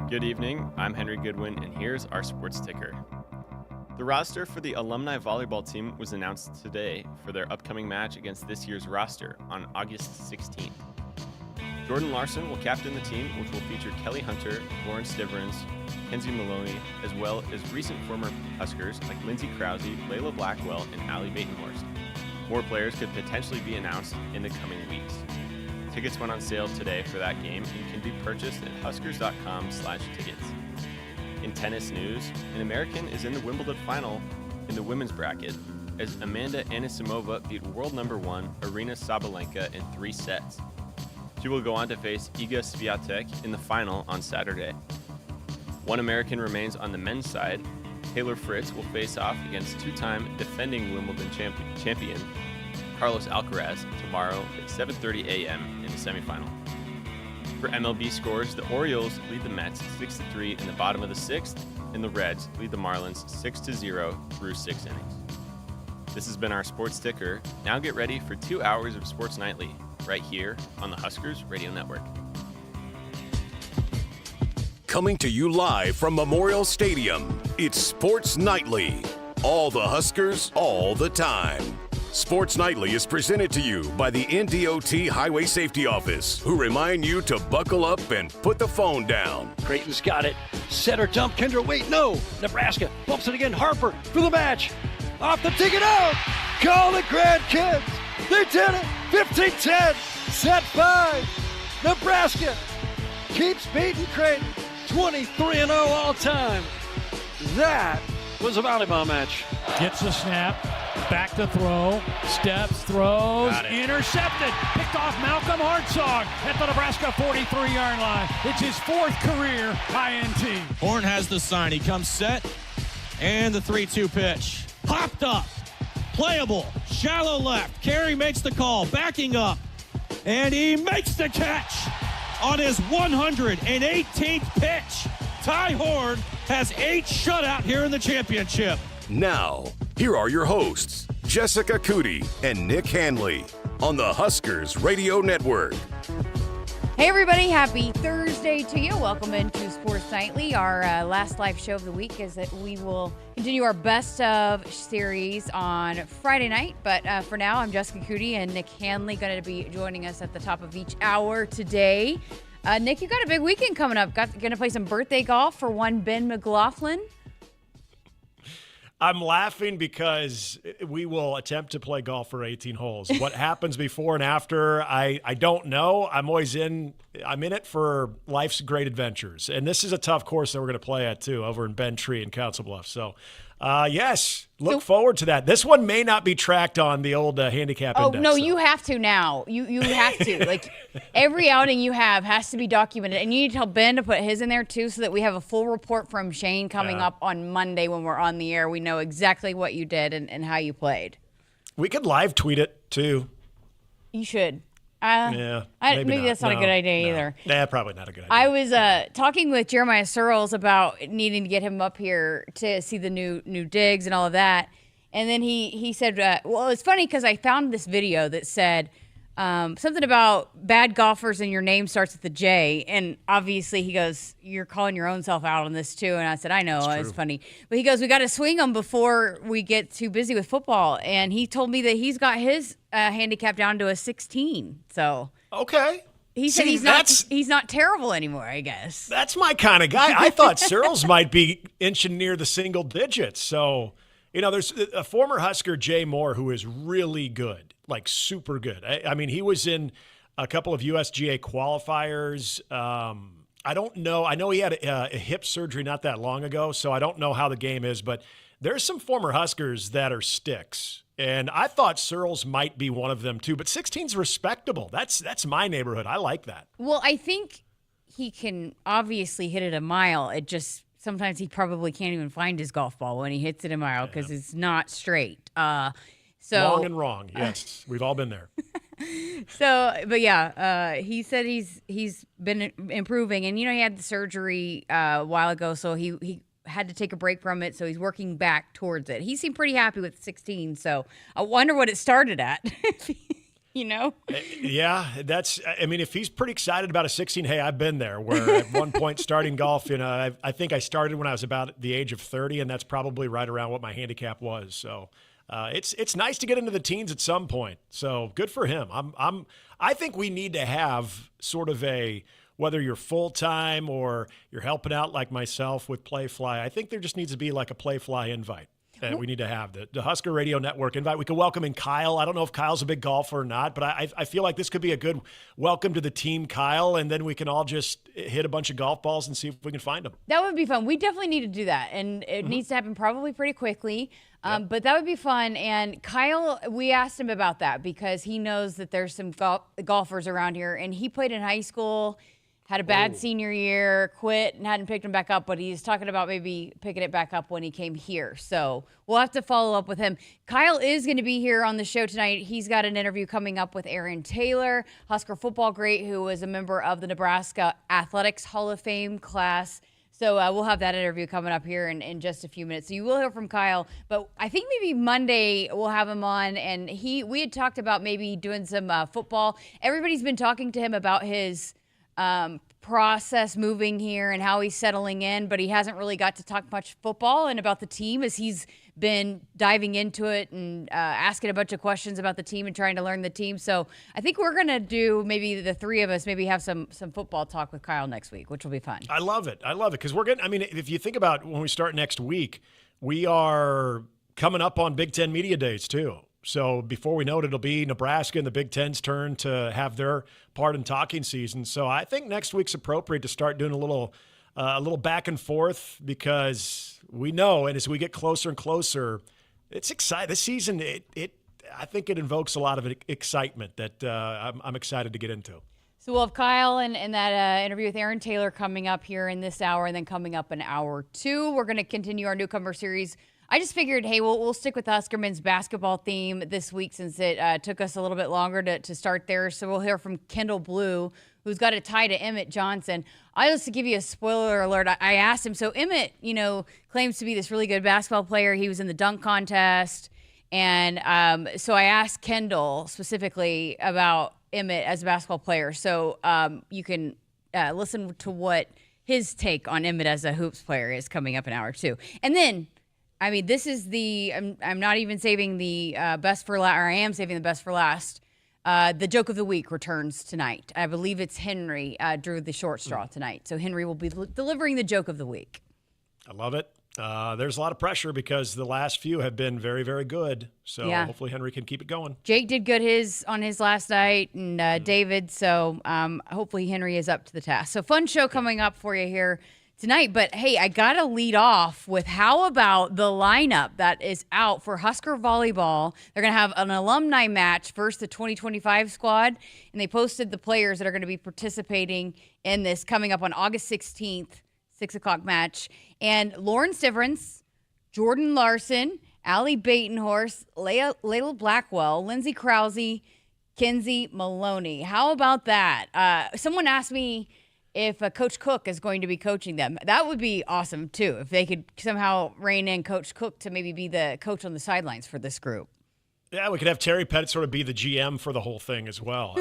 Good evening, I'm Henry Goodwin, and here's our sports ticker. The roster for the Alumni volleyball team was announced today for their upcoming match against this year's roster on August 16th. Jordan Larson will captain the team, which will feature Kelly Hunter, Lauren Stiverins, Kenzie Maloney, as well as recent former Huskers like Lindsay Krause, Layla Blackwell, and Allie Batenhorst. More players could potentially be announced in the coming weeks. Tickets went on sale today for that game and can be purchased at huskers.com/tickets. In tennis news, an American is in the Wimbledon final in the women's bracket as Amanda Anisimova beat world number 1 Aryna Sabalenka in 3 sets. She will go on to face Iga Swiatek in the final on Saturday. One American remains on the men's side. Taylor Fritz will face off against two-time defending Wimbledon champion Carlos Alcaraz tomorrow at 7:30 a.m. in the semifinal. For MLB scores, the Orioles lead the Mets 6-3 in the bottom of the 6th, and the Reds lead the Marlins 6-0 through 6 innings. This has been our Sports Ticker. Now get ready for 2 hours of Sports Nightly, right here on the Huskers Radio Network. Coming to you live from Memorial Stadium, it's Sports Nightly. All the Huskers, all the time. Sports Nightly is presented to you by the NDOT Highway Safety Office, who remind you to buckle up and put the phone down. Creighton's got it. Center jump. Kendall, wait, no. Nebraska bumps it again. Harper for the match. Off the ticket out. Call the grandkids. They did it. 15-10. Set 5. Nebraska keeps beating Creighton. 23-0 all time. That was a volleyball match. Gets the snap. Back to throw, steps, throws, intercepted, picked off Malcolm Hartzog at the Nebraska 43-yard line. It's his 4th career INT. Horn has the sign. He comes set, and the 3-2 pitch. Popped up, playable, shallow left. Carey makes the call, backing up, and he makes the catch on his 118th pitch. Ty Horn has 8 shutout here in the championship. Now, here are your hosts, Jessica Coody and Nick Hanley, on the Huskers Radio Network. Hey everybody, happy Thursday to you. Welcome into Sports Nightly. Our last live show of the week is that we will continue our best of series on Friday night. But for now, I'm Jessica Coody and Nick Hanley going to be joining us at the top of each hour today. Nick, you got a big weekend coming up. Going to play some birthday golf for one Ben McLaughlin. I'm laughing because we will attempt to play golf for 18 holes. What happens before and after, I don't know. I'm in it for life's great adventures. And this is a tough course that we're going to play at, too, over in Bend Tree in Council Bluffs. So, yes, look forward to that. This one may not be tracked on the old handicap index. Oh, no, you have to now. You have to. Like, every outing you have has to be documented. And you need to tell Ben to put his in there, too, so that we have a full report from Shane coming up on Monday when we're on the air. We know exactly what you did and how you played. We could live tweet it, too. You should. Maybe that's not a good idea either. Yeah, probably not a good idea. I was talking with Jeremiah Searles about needing to get him up here to see the new digs and all of that. And then he said, well, it's funny because I found this video that said something about bad golfers and your name starts with a J. And obviously he goes, you're calling your own self out on this too. And I said, I know, it's funny. But he goes, we got to swing them before we get too busy with football. And he told me that he's got his handicap down to a 16. So okay. He said he's not terrible anymore, I guess. That's my kind of guy. I thought Searles might be inching near the single digits. So, there's a former Husker, Jay Moore, who is really good, like super good. I mean, he was in a couple of USGA qualifiers. I don't know. I know he had a hip surgery not that long ago, so I don't know how the game is. But there's some former Huskers that are sticks. And I thought Searles might be one of them too, but 16's respectable. That's my neighborhood. I like that. Well, I think he can obviously hit it a mile. It just sometimes he probably can't even find his golf ball when he hits it a mile because it's not straight. Long and wrong. Yes, we've all been there. But yeah, he said he's been improving, and he had the surgery a while ago, so he had to take a break from it, so he's working back towards it. He seemed pretty happy with 16, so I wonder what it started at. Yeah, if he's pretty excited about a 16, hey, I've been there where at one point starting golf, I think I started when I was about the age of 30, and that's probably right around what my handicap was. So it's nice to get into the teens at some point. So good for him. I think we need to have sort of whether you're full-time or you're helping out like myself with Playfly, I think there just needs to be like a Playfly invite. We need to have the Husker Radio Network invite. We could welcome in Kyle. I don't know if Kyle's a big golfer or not, but I feel like this could be a good welcome to the team, Kyle, and then we can all just hit a bunch of golf balls and see if we can find them. That would be fun. We definitely need to do that, and it needs to happen probably pretty quickly, but that would be fun. And Kyle, we asked him about that because he knows that there's some golfers around here, and he played in high school, had a bad senior year, quit, and hadn't picked him back up, but he's talking about maybe picking it back up when he came here. So we'll have to follow up with him. Kyle is going to be here on the show tonight. He's got an interview coming up with Aaron Taylor, Husker football great, who was a member of the Nebraska Athletics Hall of Fame class. So we'll have that interview coming up here in just a few minutes. So you will hear from Kyle, but I think maybe Monday we'll have him on, and we had talked about maybe doing some football. Everybody's been talking to him about his process moving here and how he's settling in, but he hasn't really got to talk much football and about the team as he's been diving into it and asking a bunch of questions about the team and trying to learn the team. So I think we're going to do maybe the three of us maybe have some football talk with Kyle next week, which will be fun. I love it. Because if you think about when we start next week, we are coming up on Big Ten Media Days too. So before we know it, it'll be Nebraska and the Big Ten's turn to have their part in talking season. So I think next week's appropriate to start doing a little back and forth because we know, and as we get closer and closer, it's exciting. This season, I think it invokes a lot of excitement that I'm excited to get into. So we'll have Kyle and that interview with Aaron Taylor coming up here in this hour, and then coming up in hour 2, we're going to continue our newcomer series. I just figured, hey, we'll stick with the Husker men's basketball theme this week since it took us a little bit longer to start there. So we'll hear from Kendall Blue, who's got a tie to Emit Johnson. I just to give you a spoiler alert, I asked him. So Emit, claims to be this really good basketball player. He was in the dunk contest. And so I asked Kendall specifically about Emit as a basketball player. So you can listen to what his take on Emit as a hoops player is coming up in hour 2. And then, this is I'm not even saving the best for last, or I am saving the best for last. The joke of the week returns tonight. I believe it's Henry drew the short straw tonight. So Henry will be delivering the joke of the week. I love it. There's a lot of pressure because the last few have been very, very good. So hopefully Henry can keep it going. Jake did good on his last night, and David. So hopefully Henry is up to the task. So fun show coming up for you here tonight. But hey, I got to lead off with how about the lineup that is out for Husker Volleyball. They're going to have an alumni match versus the 2025 squad. And they posted the players that are going to be participating in this coming up on August 16th, 6 o'clock match. And Lauren Stivrins, Jordan Larson, Allie Batenhorst, Layla Blackwell, Lindsey Krause, Kenzie Maloney. How about that? Someone asked me if Coach Cook is going to be coaching them. That would be awesome, too, if they could somehow rein in Coach Cook to maybe be the coach on the sidelines for this group. Yeah, we could have Terry Pettit sort of be the GM for the whole thing as well.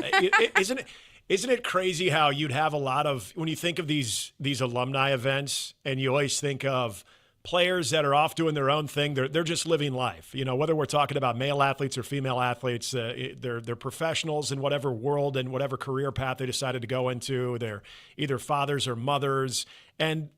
Isn't it crazy how you'd have a lot of, when you think of these alumni events, and you always think of players that are off doing their own thing, they're just living life. Whether we're talking about male athletes or female athletes, they're professionals in whatever world and whatever career path they decided to go into. They're either fathers or mothers, and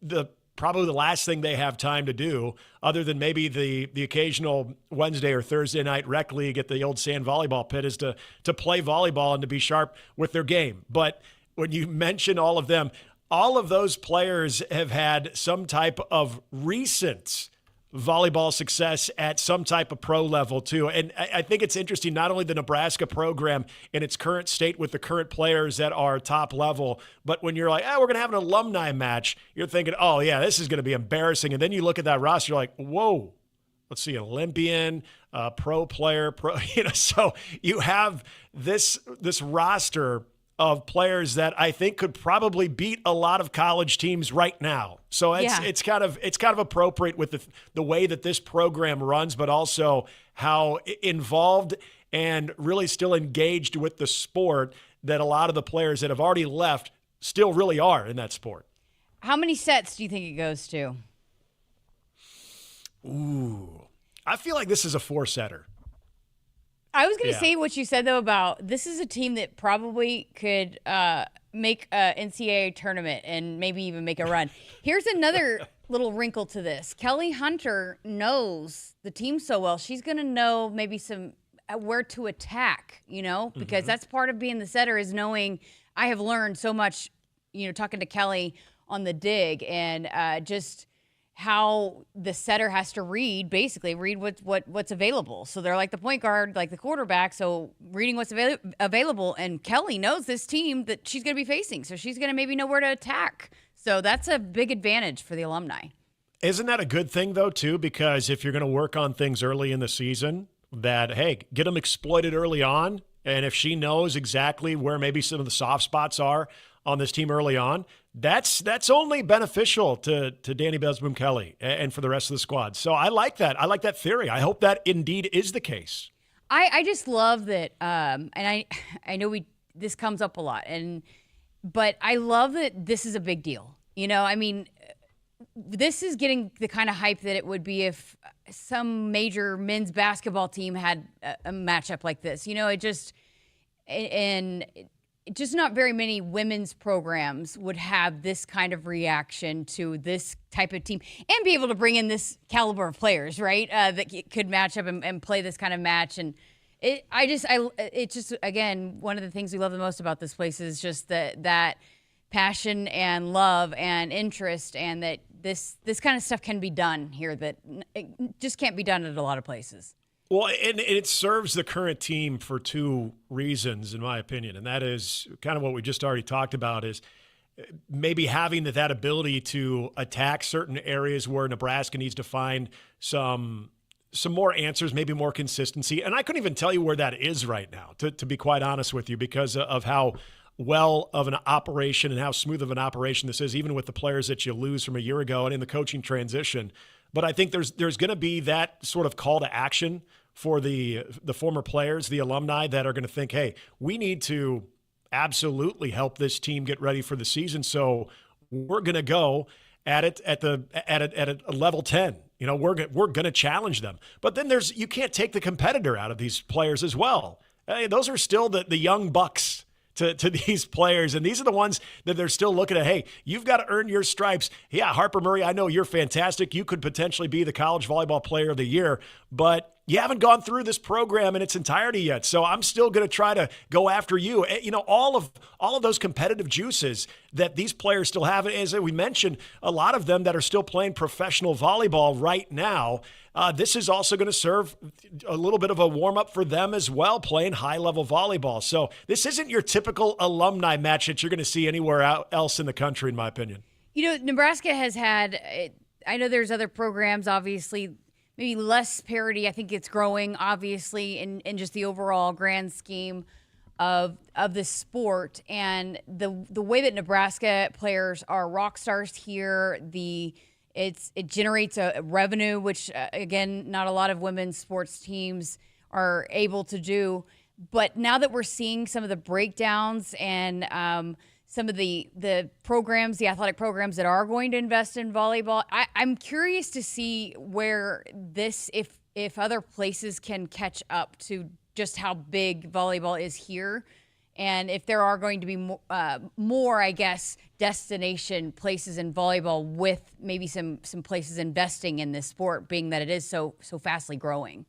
probably the last thing they have time to do, other than maybe the occasional Wednesday or Thursday night rec league at the old sand volleyball pit, is to play volleyball and to be sharp with their game. But when you mention all of them, all of those players have had some type of recent volleyball success at some type of pro level too. And I think it's interesting, not only the Nebraska program in its current state with the current players that are top level, but when you're like, we're going to have an alumni match, you're thinking, oh yeah, this is going to be embarrassing. And then you look at that roster, you're like, whoa, let's see, Olympian, pro player, so you have this roster of players that I think could probably beat a lot of college teams right now. So it's kind of appropriate with the way that this program runs, but also how involved and really still engaged with the sport that a lot of the players that have already left still really are in that sport. How many sets do you think it goes to? Ooh, I feel like this is a 4-setter. I was going to say what you said, though, about this is a team that probably could make an NCAA tournament and maybe even make a run. Here's another little wrinkle to this. Kelly Hunter knows the team so well. She's going to know maybe some where to attack, because that's part of being the setter is knowing. I have learned so much, talking to Kelly on the dig and just how the setter has to read what's available. So they're like the point guard, like the quarterback. So reading what's available, and Kelly knows this team that she's going to be facing. So she's going to maybe know where to attack. So that's a big advantage for the Alumni. Isn't that a good thing, though, too? Because if you're going to work on things early in the season, that, hey, get them exploited early on. And if she knows exactly where maybe some of the soft spots are on this team early on, that's only beneficial to Danny Besboom Kelly and for the rest of the squad. So I like that. I like that theory. I hope that indeed is the case. I just love that, and I know this comes up a lot, but I love that this is a big deal. This is getting the kind of hype that it would be if some major men's basketball team had a matchup like this. Just not very many women's programs would have this kind of reaction to this type of team and be able to bring in this caliber of players, right? That could match up and play this kind of match. And it's just, again, one of the things we love the most about this place is just that passion and love and interest, and that this kind of stuff can be done here that it just can't be done at a lot of places. Well, and it serves the current team for two reasons, in my opinion, and that is kind of what we just already talked about, is maybe having that ability to attack certain areas where Nebraska needs to find some more answers, maybe more consistency. And I couldn't even tell you where that is right now, to be quite honest with you, because of how well of an operation and how smooth of an operation this is, even with the players that you lose from a year ago and in the coaching transition. But I think there's going to be that sort of call to action for the former players, the alumni that are going to think, hey, we need to absolutely help this team get ready for the season. So we're going to go at it at a level 10. We're going to challenge them. But then you can't take the competitor out of these players as well. Hey, those are still the young bucks to these players. And these are the ones that they're still looking at. Hey, you've got to earn your stripes. Yeah, Harper Murray, I know you're fantastic. You could potentially be the college volleyball player of the year, but you haven't gone through this program in its entirety yet. So I'm still going to try to go after you. All of those competitive juices that these players still have. As we mentioned, a lot of them that are still playing professional volleyball right now. This is also going to serve a little bit of a warm-up for them as well, playing high-level volleyball. So this isn't your typical alumni match that you're going to see anywhere else in the country, in my opinion. Nebraska has had, I know there's other programs, obviously, maybe less parity. I think it's growing, obviously, in just the overall grand scheme of this sport. And the way that Nebraska players are rock stars here, it generates a revenue, which, again, not a lot of women's sports teams are able to do. But now that we're seeing some of the breakdowns and some of the programs, the athletic programs that are going to invest in volleyball, I'm curious to see where if other places can catch up to just how big volleyball is here. And if there are going to be more, I guess, destination places in volleyball with maybe some places investing in this sport, being that it is so fastly growing.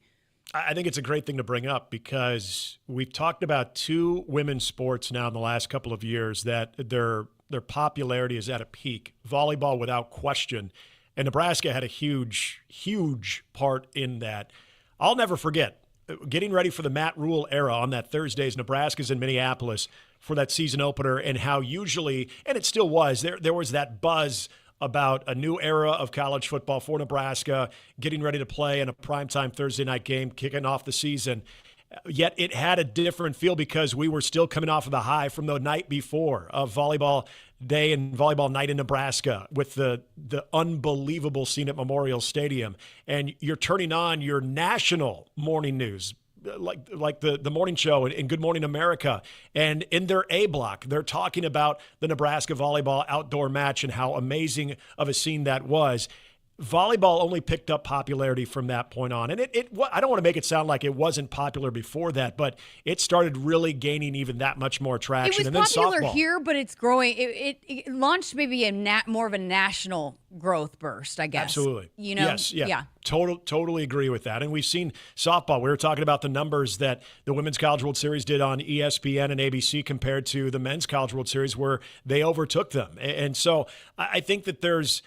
I think it's a great thing to bring up because we've talked about two women's sports now in the last couple of years that their popularity is at a peak. Volleyball, without question, and Nebraska had a huge, huge part in that. I'll never forget getting ready for the Matt Rule era on that Thursdays, Nebraska's in Minneapolis for that season opener, and how usually, and it still was, there was that buzz about a new era of college football for Nebraska, getting ready to play in a primetime Thursday night game, kicking off the season. yet it had a different feel because we were still coming off of the high from the night before of volleyball day and volleyball night in Nebraska with the unbelievable scene at Memorial Stadium. And you're turning on your national morning news, like the morning show in Good Morning America, and in their A block, they're talking about the Nebraska volleyball outdoor match and how amazing of a scene that was. Volleyball only picked up popularity from that point on. And I don't want to make it sound like it wasn't popular before that, but it started really gaining even that much more traction. It was popular here, but it's growing. It launched maybe more of a national growth burst, I guess. Absolutely. Yes, yeah. Totally agree with that. And we've seen softball. We were talking about the numbers that the Women's College World Series did on ESPN and ABC compared to the Men's College World Series where they overtook them. And so I think that there's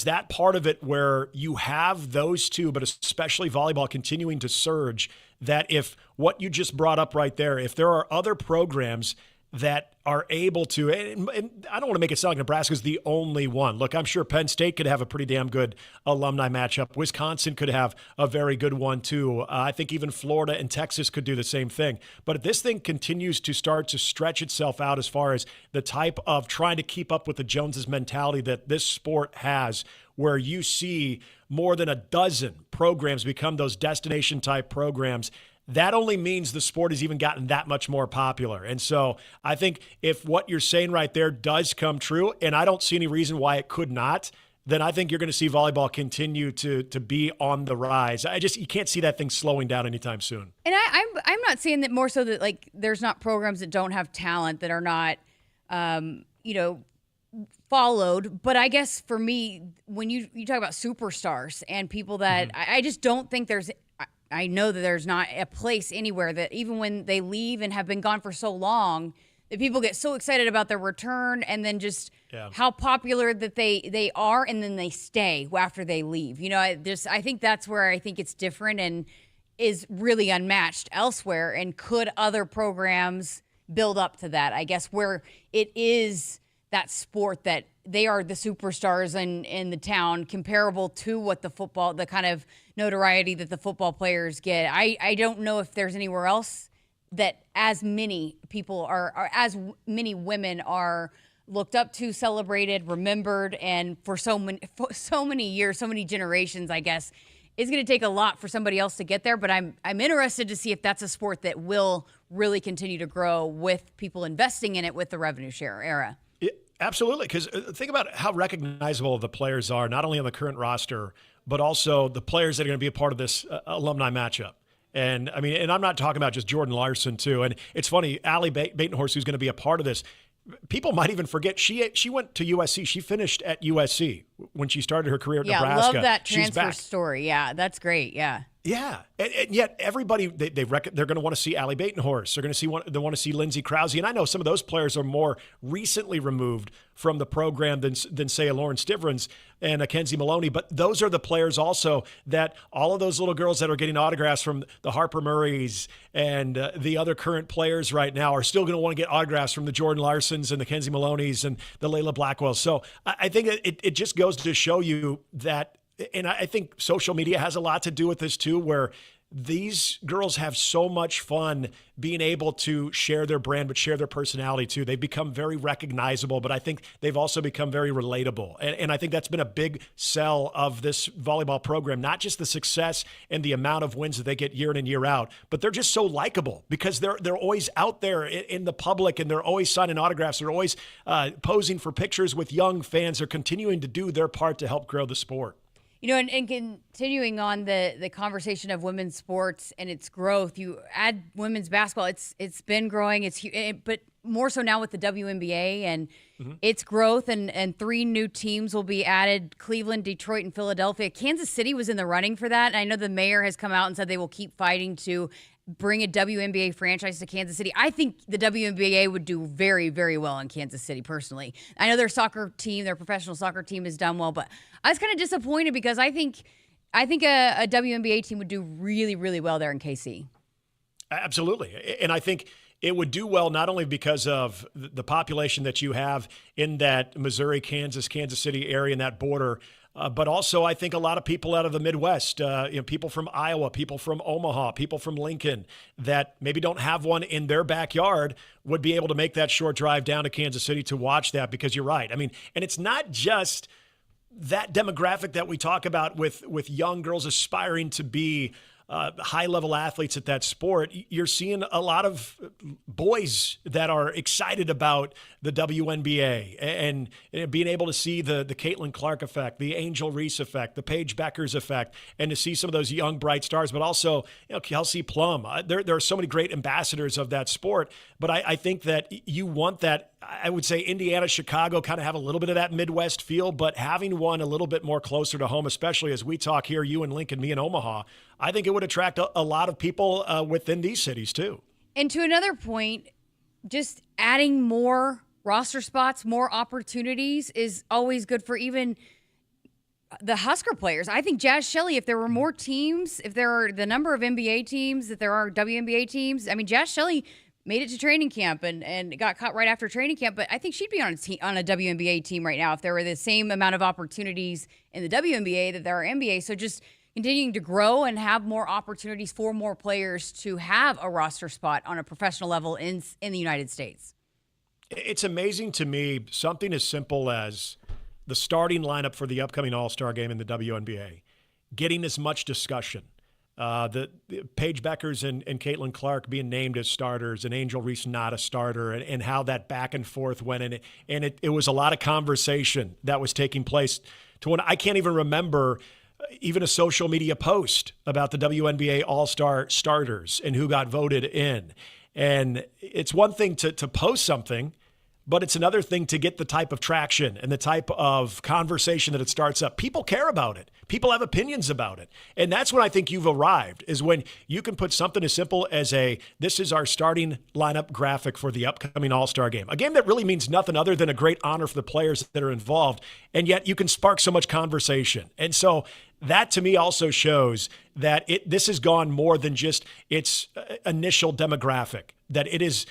that part of it where you have those two, but especially volleyball continuing to surge, that if what you just brought up right there, if there are other programs that are able to, and I don't want to make it sound like Nebraska's the only one. Look, I'm sure Penn State could have a pretty damn good alumni matchup. Wisconsin could have a very good one too. I think even Florida and Texas could do the same thing. But if this thing continues to start to stretch itself out as far as the type of trying to keep up with the Joneses mentality that this sport has, where you see more than a dozen programs become those destination type programs, that only means the sport has even gotten that much more popular. And so I think if what you're saying right there does come true, and I don't see any reason why it could not, then I think you're going to see volleyball continue to be on the rise. You can't see that thing slowing down anytime soon. And I'm not saying that more so that like there's not programs that don't have talent that are not, followed. But I guess for me, when you talk about superstars and people that I just don't think I know that there's not a place anywhere that even when they leave and have been gone for so long, that people get so excited about their return and then just how popular that they are, and then they stay after they leave. I think that's where I think it's different and is really unmatched elsewhere. And could other programs build up to that? I guess where it is that sport that they are the superstars in the town, comparable to what the kind of notoriety that the football players get. I don't know if there's anywhere else that as many people are as many women are looked up to, celebrated, remembered, and for so many years, so many generations, I guess. It's going to take a lot for somebody else to get there, but I'm interested to see if that's a sport that will really continue to grow with people investing in it with the revenue share era. Absolutely, because think about how recognizable the players are, not only on the current roster, but also the players that are going to be a part of this alumni matchup. And I mean, and I'm not talking about just Jordan Larson too. And it's funny, Allie Batenhorst, who's going to be a part of this, people might even forget she went to USC. She finished at USC when she started her career at Nebraska. Yeah, love that transfer story. Yeah, that's great. Yeah. Yeah, and yet everybody they're going to want to see Allie Batenhorst. They want to see Lindsey Krause, and I know some of those players are more recently removed from the program than say a Lauren Stivrins and a Kenzie Maloney. But those are the players also that all of those little girls that are getting autographs from the Harper Murrays and the other current players right now are still going to want to get autographs from the Jordan Larsons and the Kenzie Maloneys and the Layla Blackwells. So I think it just goes to show you that. And I think social media has a lot to do with this too, where these girls have so much fun being able to share their brand, but share their personality too. They've become very recognizable, but I think they've also become very relatable. And I think that's been a big sell of this volleyball program, not just the success and the amount of wins that they get year in and year out, but they're just so likable because they're always out there in the public and they're always signing autographs. They're always posing for pictures with young fans. They're continuing to do their part to help grow the sport. And continuing on the conversation of women's sports and its growth, you add women's basketball. It's been growing. But more so now with the WNBA and its growth, and 3 new teams will be added: Cleveland, Detroit, and Philadelphia. Kansas City was in the running for that. And I know the mayor has come out and said they will keep fighting to bring a WNBA franchise to Kansas City. I think the WNBA would do very, very well in Kansas City, personally. I know their professional soccer team has done well, but I was kind of disappointed because I think a WNBA team would do really, really well there in KC. Absolutely. And I think it would do well not only because of the population that you have in that Missouri, Kansas City area and that border, But also, I think a lot of people out of the Midwest, people from Iowa, people from Omaha, people from Lincoln that maybe don't have one in their backyard would be able to make that short drive down to Kansas City to watch that, because you're right. I mean, and it's not just that demographic that we talk about with young girls aspiring to be high-level athletes at that sport. You're seeing a lot of boys that are excited about the WNBA and being able to see the Caitlin Clark effect, the Angel Reese effect, the Paige Beckers effect, and to see some of those young, bright stars, but also Kelsey Plum. There are so many great ambassadors of that sport, but I think that you want that. I would say Indiana, Chicago kind of have a little bit of that Midwest feel, but having one a little bit more closer to home, especially as we talk here, you and Lincoln, me and Omaha, I think it would attract a lot of people within these cities too. And to another point, just adding more roster spots, more opportunities is always good for even the Husker players. I think Jazz Shelley, if there were more teams, if there are the number of NBA teams, that there are WNBA teams, I mean, Jazz Shelley made it to training camp and got caught right after training camp, but I think she'd be on a WNBA team right now if there were the same amount of opportunities in the WNBA that there are NBA. So just continuing to grow and have more opportunities for more players to have a roster spot on a professional level in the United States. It's amazing to me, something as simple as the starting lineup for the upcoming All-Star game in the WNBA getting as much discussion. The Paige Beckers and Caitlin Clark being named as starters, and Angel Reese not a starter, and how that back and forth went. And it was a lot of conversation that was taking place to when I can't even remember even a social media post about the WNBA All-Star starters and who got voted in. And it's one thing to post something, but it's another thing to get the type of traction and the type of conversation that it starts up. People care about it. People have opinions about it. And that's when I think you've arrived, is when you can put something as simple as this is our starting lineup graphic for the upcoming All-Star game. A game that really means nothing other than a great honor for the players that are involved. And yet you can spark so much conversation. And so that to me also shows that this has gone more than just its initial demographic, that it's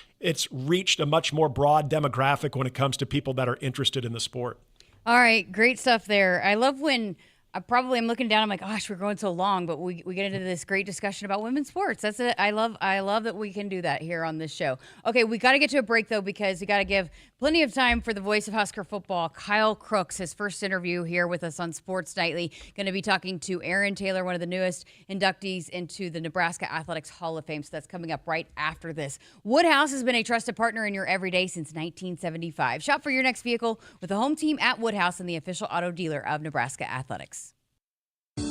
reached a much more broad demographic when it comes to people that are interested in the sport. All right, great stuff there. I love when I'm looking down, I'm like, gosh, we're going so long, but we get into this great discussion about women's sports. That's it. I love that we can do that here on this show. Okay, we got to get to a break though, because we got to give plenty of time for the voice of Husker football, Kyle Crooks, his first interview here with us on Sports Nightly. Going to be talking to Aaron Taylor, one of the newest inductees into the Nebraska Athletics Hall of Fame. So that's coming up right after this. Woodhouse has been a trusted partner in your everyday since 1975. Shop for your next vehicle with the home team at Woodhouse and the official auto dealer of Nebraska Athletics.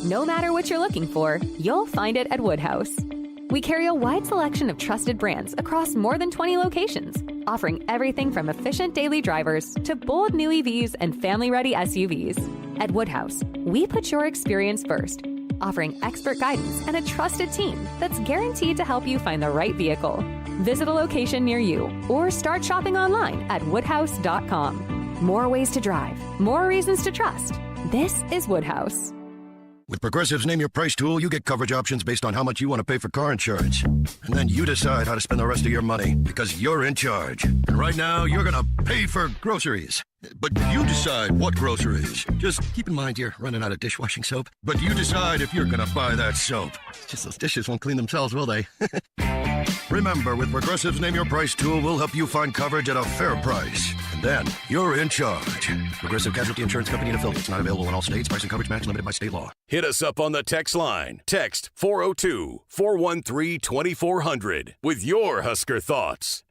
No matter what you're looking for, you'll find it at Woodhouse. We carry a wide selection of trusted brands across more than 20 locations, offering everything from efficient daily drivers to bold new EVs and family-ready SUVs. At Woodhouse, we put your experience first, offering expert guidance and a trusted team that's guaranteed to help you find the right vehicle. Visit a location near you or start shopping online at woodhouse.com. More ways to drive, more reasons to trust. This is Woodhouse. With Progressive's Name Your Price tool, you get coverage options based on how much you want to pay for car insurance. And then you decide how to spend the rest of your money, because you're in charge. And right now, you're going to pay for groceries. But you decide what groceries. Just keep in mind you're running out of dishwashing soap. But you decide if you're going to buy that soap. Just those dishes won't clean themselves, will they? Remember, with Progressive's Name Your Price tool, we'll help you find coverage at a fair price. And then you're in charge. Progressive Casualty Insurance Company and affiliates. Not available in all states. Price and coverage match limited by state law. Hit us up on the text line. Text 402-413-2400 with your Husker thoughts.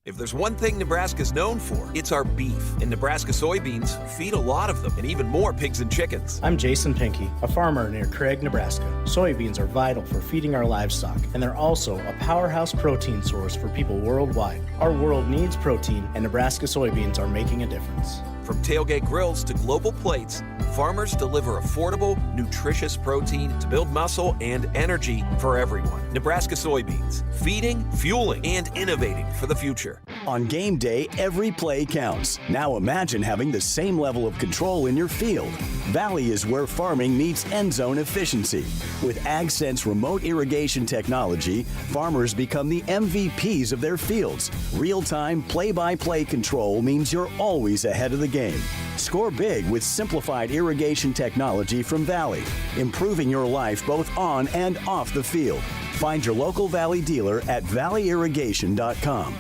If there's one thing Nebraska's known for, it's our beef. And Nebraska soybeans feed a lot of them, and even more pigs and chickens. I'm Jason Pinky, a farmer near Craig, Nebraska. Soybeans are vital for feeding our livestock, and they're also a powerhouse protein source for people worldwide. Our world needs protein, and Nebraska soybeans are making a difference. From tailgate grills to global plates, farmers deliver affordable, nutritious protein to build muscle and energy for everyone. Nebraska soybeans, feeding, fueling, and innovating for the future. On game day, every play counts. Now imagine having the same level of control in your field. Valley is where farming meets end zone efficiency. With AgSense remote irrigation technology, farmers become the MVPs of their fields. Real-time, play-by-play control means you're always ahead of the game. Score big with simplified irrigation technology from Valley, improving your life both on and off the field. Find your local Valley dealer at valleyirrigation.com.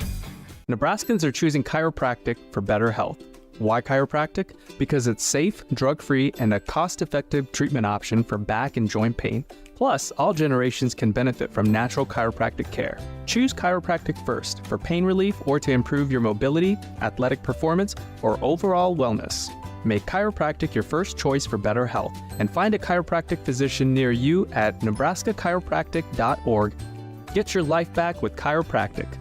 Nebraskans are choosing chiropractic for better health. Why chiropractic? Because it's safe, drug-free, and a cost-effective treatment option for back and joint pain. Plus, all generations can benefit from natural chiropractic care. Choose chiropractic first for pain relief or to improve your mobility, athletic performance, or overall wellness. Make chiropractic your first choice for better health and find a chiropractic physician near you at nebraskachiropractic.org. Get your life back with chiropractic.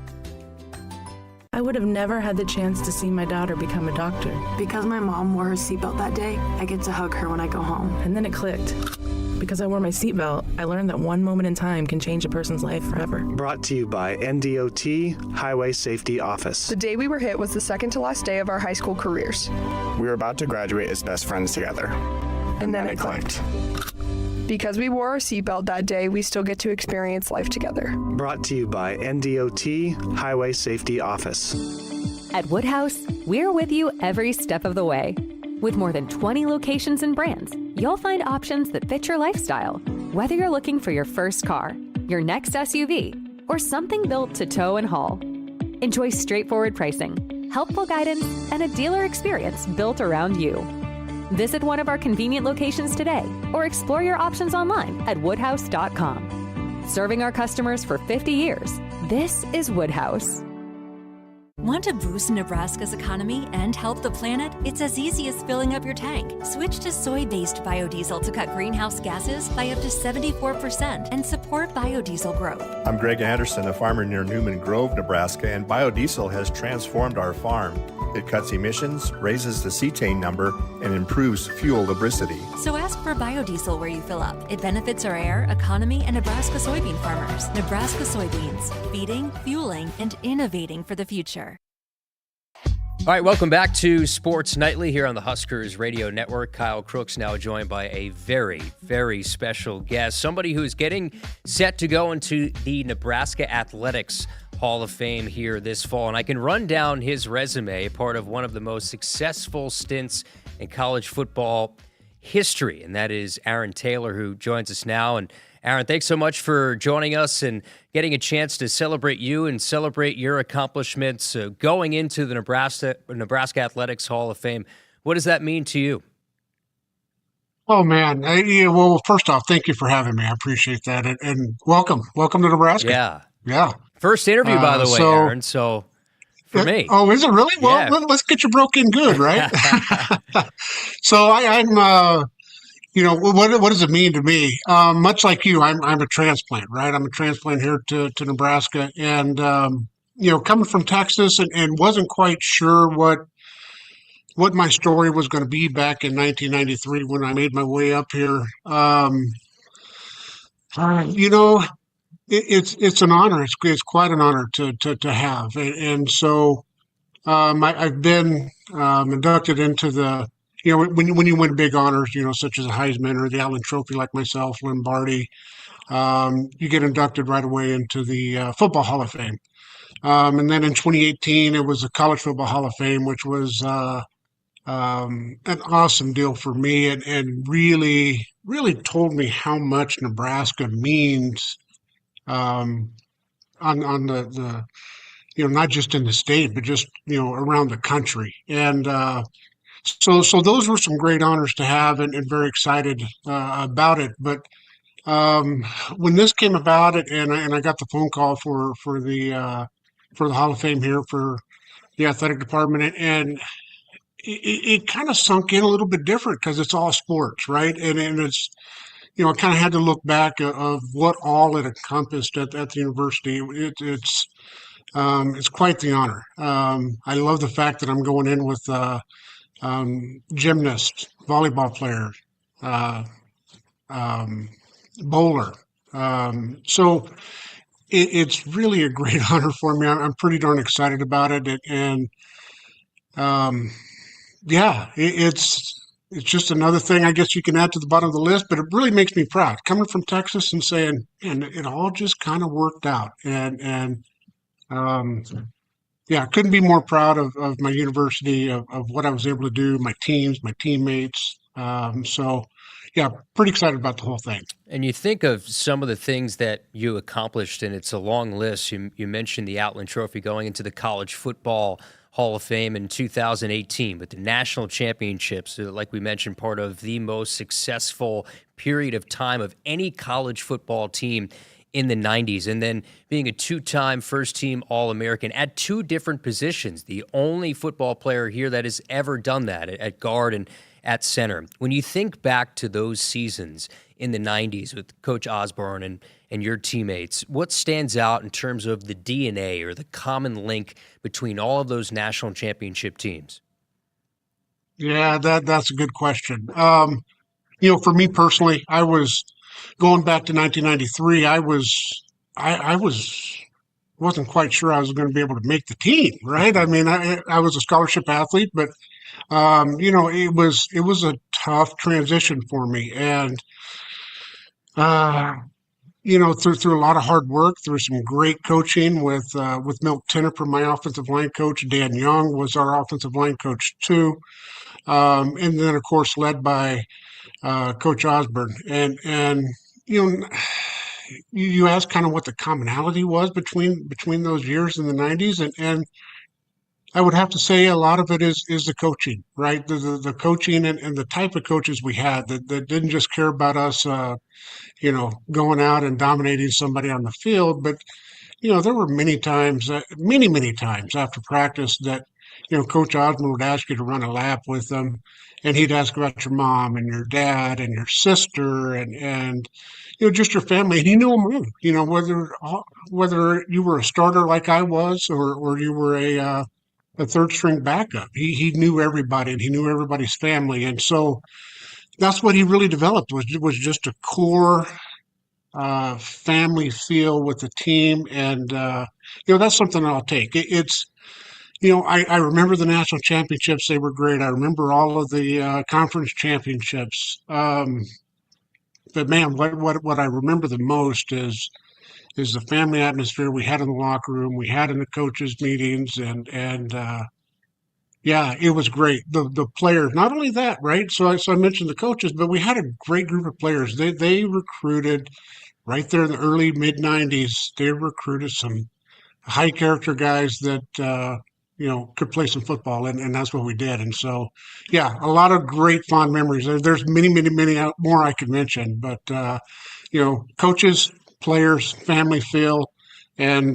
I would have never had the chance to see my daughter become a doctor. Because my mom wore her seatbelt that day, I get to hug her when I go home. And then it clicked. Because I wore my seatbelt, I learned that one moment in time can change a person's life forever. Brought to you by NDOT Highway Safety Office. The day we were hit was the second to last day of our high school careers. We were about to graduate as best friends together. And then it clicked. Because we wore our seatbelt that day, we still get to experience life together. Brought to you by NDOT Highway Safety Office. At Woodhouse, we're with you every step of the way. With more than 20 locations and brands, you'll find options that fit your lifestyle. Whether you're looking for your first car, your next SUV, or something built to tow and haul. Enjoy straightforward pricing, helpful guidance, and a dealer experience built around you. Visit one of our convenient locations today or explore your options online at woodhouse.com. Serving our customers for 50 years, this is Woodhouse. Want to boost Nebraska's economy and help the planet? It's as easy as filling up your tank. Switch to soy-based biodiesel to cut greenhouse gases by up to 74% and support biodiesel growth. I'm Greg Anderson, a farmer near Newman Grove, Nebraska, and biodiesel has transformed our farm. It cuts emissions, raises the cetane number, and improves fuel lubricity. So ask for biodiesel where you fill up. It benefits our air, economy, and Nebraska soybean farmers. Nebraska soybeans, feeding, fueling, and innovating for the future. All right, welcome back to Sports Nightly here on the Huskers Radio Network. Kyle Crooks now joined by a very, very special guest, somebody who's getting set to go into the Nebraska Athletics Hall of Fame here this fall. And I can run down his resume, part of one of the most successful stints in college football history, and that is Aaron Taylor, who joins us now. And Aaron, thanks so much for joining us and getting a chance to celebrate you and celebrate your accomplishments going into the Nebraska Athletics Hall of Fame. What does that mean to you? Oh, man. Well, first off, thank you for having me. I appreciate that. And welcome. Welcome to Nebraska. Yeah. First interview, by the way, Aaron, so for me. Oh, is it really? Well, yeah. Let's get you broke in good, right? So I'm what does it mean to me? Much like you, I'm a transplant, right? I'm a transplant here to Nebraska, and coming from Texas and wasn't quite sure what my story was going to be back in 1993 when I made my way up here. It's an honor. It's quite an honor to have, and so I've been inducted into the. When you win big honors, such as a Heisman or the Allen Trophy, like myself, Lombardi, you get inducted right away into the Football Hall of Fame. And then in 2018, it was the College Football Hall of Fame, which was an awesome deal for me, and really, really told me how much Nebraska means on the not just in the state, but just around the country. And So those were some great honors to have, and very excited about it. But when this came about, and I got the phone call for the Hall of Fame here for the athletic department, and it kind of sunk in a little bit different because it's all sports, right? And it's I kind of had to look back of what all it encompassed at the university. It's quite the honor. I love the fact that I'm going in with. Gymnast, volleyball player, bowler. So it's really a great honor for me. I'm pretty darn excited about it, and yeah, it's just another thing I guess you can add to the bottom of the list. But it really makes me proud coming from Texas and saying, and it all just kind of worked out, and yeah, I couldn't be more proud of my university, of what I was able to do, my teams, my teammates. So, yeah, pretty excited about the whole thing. And you think of some of the things that you accomplished, and it's a long list. You mentioned the Outland Trophy going into the College Football Hall of Fame in 2018, but the national championships, like we mentioned, part of the most successful period of time of any college football team in the 90s, and then being a two-time first-team All-American at two different positions, the only football player here that has ever done that at guard and at center. When you think back to those seasons in the 90s with Coach Osborne and your teammates, what stands out in terms of the DNA or the common link between all of those national championship teams? Yeah, that's a good question. For me personally, I was going back to 1993. I wasn't quite sure I was going to be able to make the team, right? I mean, I was a scholarship athlete, but it was a tough transition for me, and through a lot of hard work, through some great coaching with Milt Tenniper, my offensive line coach. Dan Young was our offensive line coach too, and then of course led by Coach Osborne. And you asked kind of what the commonality was between those years in the 90s, and I would have to say a lot of it is the coaching, right? The coaching and the type of coaches we had that didn't just care about us, going out and dominating somebody on the field, but there were many times after practice that Coach Osborne would ask you to run a lap with them, and he'd ask about your mom and your dad and your sister and just your family, and he knew them all. Whether you were a starter like I was, or you were a third string backup, he knew everybody, and he knew everybody's family, and so that's what he really developed was just a core family feel with the team, and that's something I'll take. I remember the national championships; they were great. I remember all of the conference championships. But man, what I remember the most is the family atmosphere we had in the locker room, we had in the coaches' meetings, and yeah, it was great. The players, not only that, right? So I mentioned the coaches, but we had a great group of players. They recruited right there in the early mid 90s. They recruited some high character guys that could play some football, and that's what we did. And so, yeah, a lot of great fond memories. There's many more I could mention, but coaches, players, family feel, and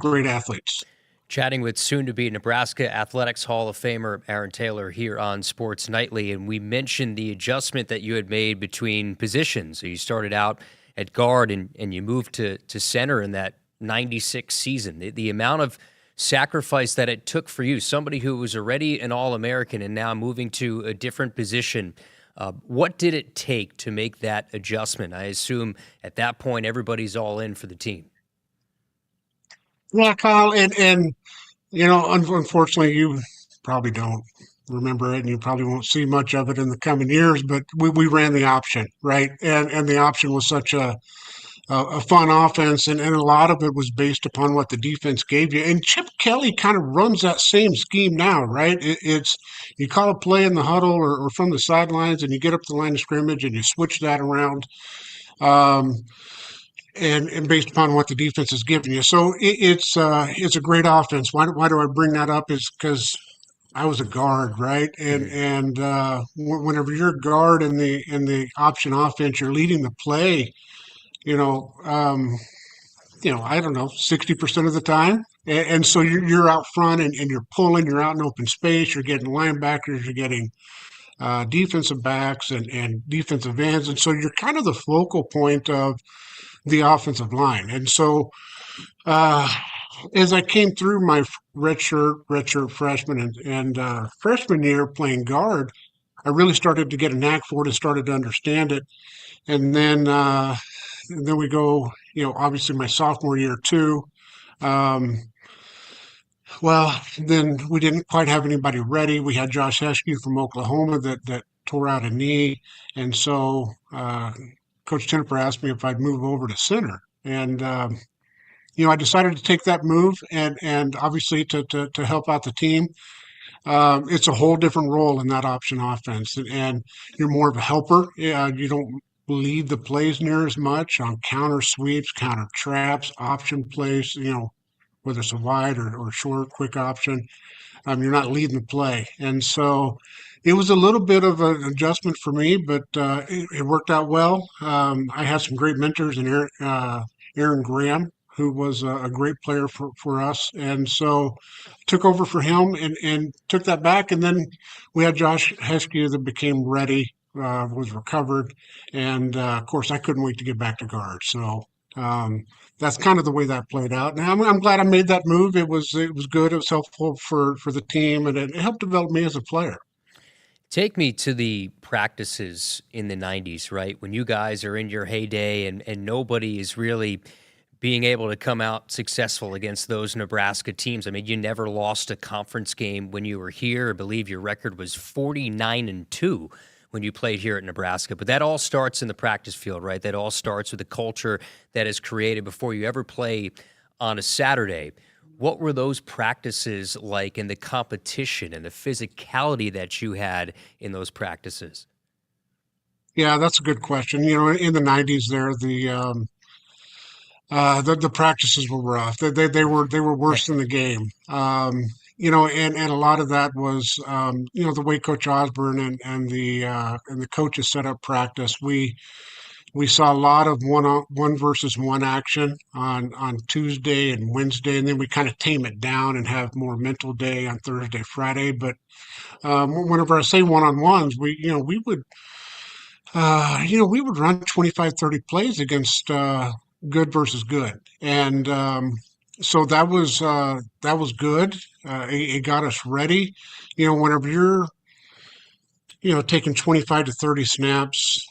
great athletes. Chatting with soon-to-be Nebraska Athletics Hall of Famer Aaron Taylor here on Sports Nightly, and we mentioned the adjustment that you had made between positions. So you started out at guard and you moved to center in that 96 season. The amount of sacrifice that it took for you, somebody who was already an All-American and now moving to a different position, what did it take to make that adjustment? I assume at that point everybody's all in for the team. Yeah, Kyle, and unfortunately, you probably don't remember it, and you probably won't see much of it in the coming years. But we ran the option, right? And the option was such a fun offense, and a lot of it was based upon what the defense gave you. And Chip Kelly kind of runs that same scheme now, right? It's you call a play in the huddle or from the sidelines, and you get up to the line of scrimmage, and you switch that around. And based upon what the defense is giving you. So it's a great offense. Why do I bring that up? Is because I was a guard, right? And whenever you're a guard in the option offense, you're leading the play, I don't know, 60% of the time. And so you're out front and you're pulling, you're out in open space, you're getting linebackers, you're getting defensive backs and defensive ends. And so you're kind of the focal point of the offensive line. And so as I came through my redshirt freshman and freshman year playing guard, I really started to get a knack for it and started to understand it. And then we go obviously my sophomore year too. Well, then we didn't quite have anybody ready. We had Josh Heskey from Oklahoma that tore out a knee. And so Coach Tennifer asked me if I'd move over to center. And, I decided to take that move and obviously to help out the team. It's a whole different role in that option offense. And you're more of a helper. You don't lead the plays near as much on counter sweeps, counter traps, option plays, whether it's a wide or short, quick option. You're not leading the play. And so it was a little bit of an adjustment for me, but it worked out well. I had some great mentors in Aaron Graham, who was a great player for us. And so took over for him and took that back. And then we had Josh Heskey that became ready, was recovered. And, of course, I couldn't wait to get back to guard. So that's kind of the way that played out. Now I'm glad I made that move. It was good. It was helpful for the team, and it helped develop me as a player. Take me to the practices in the 90s, right? When you guys are in your heyday and nobody is really being able to come out successful against those Nebraska teams. I mean, you never lost a conference game when you were here. I believe your record was 49-2 when you played here at Nebraska. But that all starts in the practice field, right? That all starts with the culture that is created before you ever play on a Saturday. What were those practices like, and the competition and the physicality that you had in those practices? Yeah, that's a good question. In the 90s there, the practices were rough. They were worse than the game. And a lot of that was, the way Coach Osborne and the coaches set up practice. We saw a lot of one versus one action on Tuesday and Wednesday, and then we kind of tame it down and have more mental day on Thursday, Friday. But whenever I say one-on-ones, we would run 25, 30 plays against good versus good, and so that was good. It got us ready. Whenever you're taking 25 to 30 snaps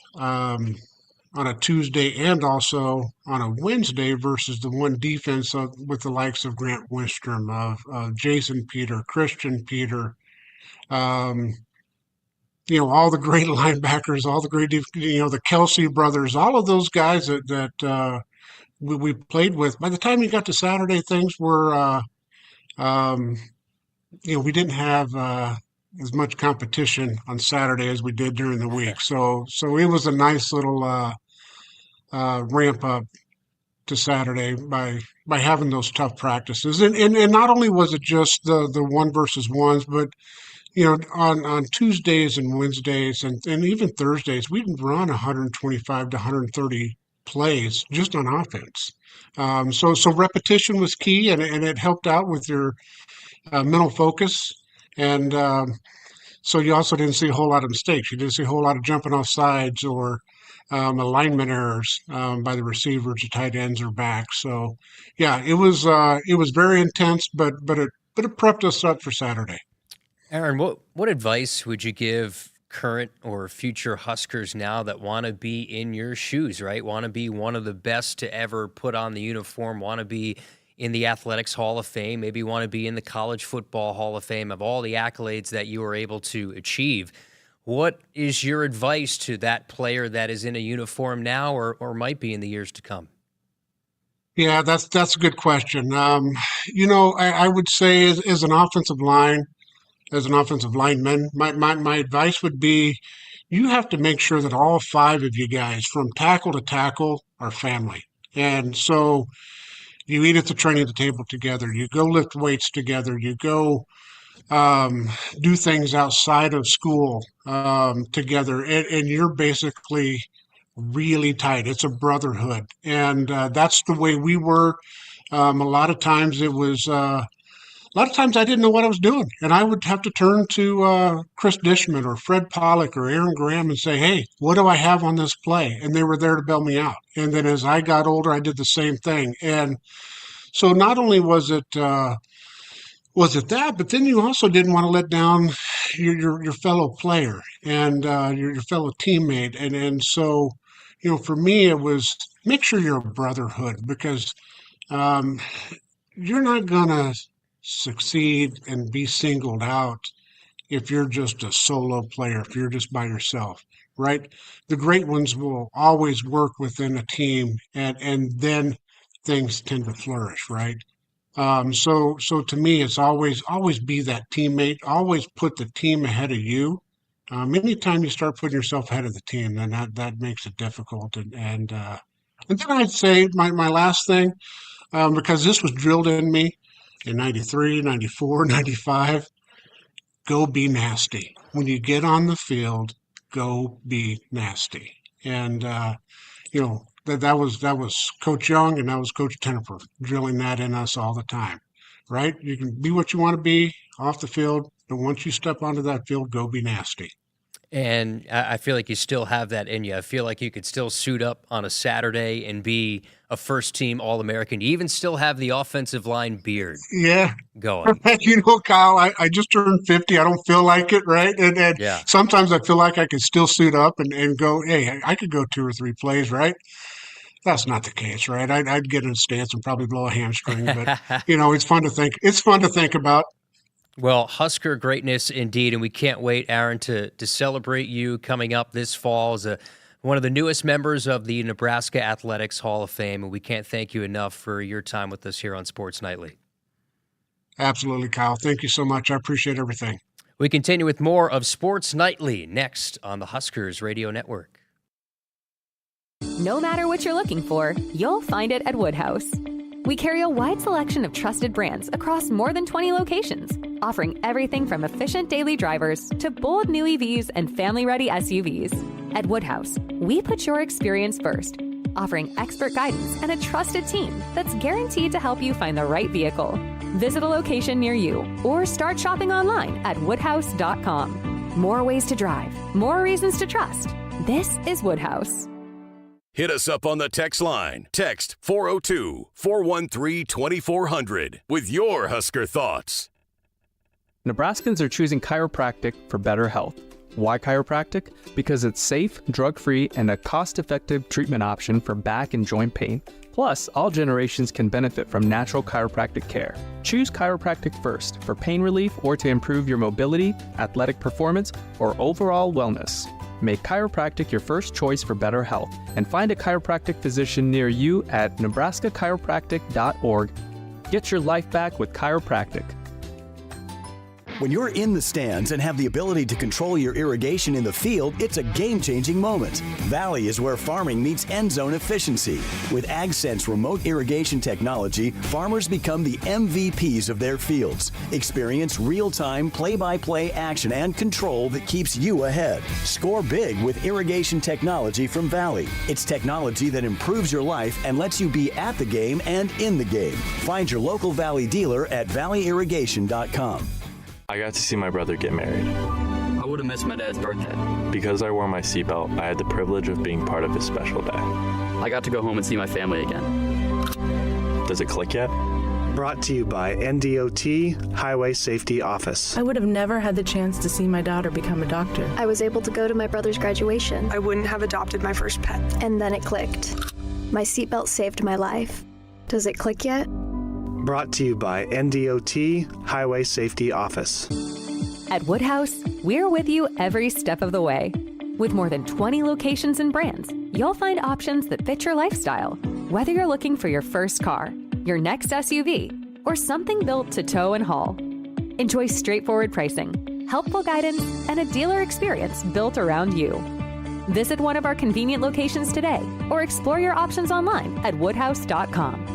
on a Tuesday and also on a Wednesday versus the one defense with the likes of Grant Wistrom, of Jason Peter, Christian Peter, all the great linebackers, all the great, the Kelsey brothers, all of those guys that we played with. By the time you got to Saturday, things were, we didn't have as much competition on Saturday as we did during the week. So it was a nice little ramp up to Saturday by having those tough practices. And not only was it just the one versus ones, but on Tuesdays and Wednesdays and even Thursdays, we'd run 125 to 130 plays just on offense. So repetition was key, and it helped out with your mental focus. And so you also didn't see a whole lot of mistakes. You didn't see a whole lot of jumping off sides or alignment errors by the receivers, or tight ends, or backs. So yeah, it was very intense, but it prepped us up for Saturday. Aaron, what advice would you give current or future Huskers now that want to be in your shoes, right? Want to be one of the best to ever put on the uniform, want to be in the Athletics Hall of Fame, maybe want to be in the College Football Hall of Fame, of all the accolades that you were able to achieve. What is your advice to that player that is in a uniform now or might be in the years to come? Yeah, that's a good question. I would say as an offensive lineman, my advice would be you have to make sure that all five of you guys, from tackle to tackle, are family. And so you eat at the training table together. You go lift weights together. You go do things outside of school together. And you're basically really tight. It's a brotherhood. And that's the way we were. A lot of times I didn't know what I was doing. And I would have to turn to Chris Dishman or Fred Pollock or Aaron Graham and say, hey, what do I have on this play? And they were there to bail me out. And then as I got older, I did the same thing. And so not only was it that, but then you also didn't want to let down your fellow player and your fellow teammate. And so, for me, it was make sure you're a brotherhood, because you're not going to succeed and be singled out if you're just a solo player, if you're just by yourself, right? The great ones will always work within a team, and then things tend to flourish, right? So to me, it's always be that teammate. Always put the team ahead of you. Anytime you start putting yourself ahead of the team, then that makes it difficult. And then I'd say my last thing, because this was drilled in me in 93, 94, 95, go be nasty. When you get on the field, go be nasty. And, that was Coach Young and that was Coach Tennifer drilling that in us all the time, right? You can be what you want to be off the field, but once you step onto that field, go be nasty. And I feel like you still have that in you. I feel like you could still suit up on a Saturday and be a first-team All-American. You even still have the offensive line beard going. Kyle, I just turned 50. I don't feel like it, right? And sometimes I feel like I could still suit up and go, hey, I could go 2 or 3 plays, right? That's not the case, right? I'd get in a stance and probably blow a hamstring, but, it's fun to think. It's fun to think about. Well, Husker greatness indeed, and we can't wait, Aaron, to celebrate you coming up this fall as one of the newest members of the Nebraska Athletics Hall of Fame, and we can't thank you enough for your time with us here on Sports Nightly. Absolutely, Kyle. Thank you so much. I appreciate everything. We continue with more of Sports Nightly next on the Huskers Radio Network. No matter what you're looking for, you'll find it at Woodhouse. We carry a wide selection of trusted brands across more than 20 locations, offering everything from efficient daily drivers to bold new EVs and family-ready SUVs. At Woodhouse, we put your experience first, offering expert guidance and a trusted team that's guaranteed to help you find the right vehicle. Visit a location near you or start shopping online at woodhouse.com. More ways to drive, more reasons to trust. This is Woodhouse. Hit us up on the text line. Text 402-413-2400 with your Husker thoughts. Nebraskans are choosing chiropractic for better health. Why chiropractic? Because it's safe, drug-free, and a cost-effective treatment option for back and joint pain. Plus, all generations can benefit from natural chiropractic care. Choose chiropractic first for pain relief or to improve your mobility, athletic performance, or overall wellness. Make chiropractic your first choice for better health and find a chiropractic physician near you at nebraskachiropractic.org. Get your life back with chiropractic. When you're in the stands and have the ability to control your irrigation in the field, it's a game-changing moment. Valley is where farming meets end zone efficiency. With AgSense remote irrigation technology, farmers become the MVPs of their fields. Experience real-time, play-by-play action and control that keeps you ahead. Score big with irrigation technology from Valley. It's technology that improves your life and lets you be at the game and in the game. Find your local Valley dealer at valleyirrigation.com. I got to see my brother get married. I would have missed my dad's birthday. Because I wore my seatbelt, I had the privilege of being part of his special day. I got to go home and see my family again. Does it click yet? Brought to you by NDOT Highway Safety Office. I would have never had the chance to see my daughter become a doctor. I was able to go to my brother's graduation. I wouldn't have adopted my first pet. And then it clicked. My seatbelt saved my life. Does it click yet? Brought to you by NDOT Highway Safety Office. At Woodhouse, we're with you every step of the way. With more than 20 locations and brands, you'll find options that fit your lifestyle. Whether you're looking for your first car, your next SUV, or something built to tow and haul. Enjoy straightforward pricing, helpful guidance, and a dealer experience built around you. Visit one of our convenient locations today or explore your options online at woodhouse.com.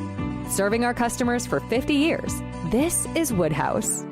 Serving our customers for 50 years, this is Woodhouse.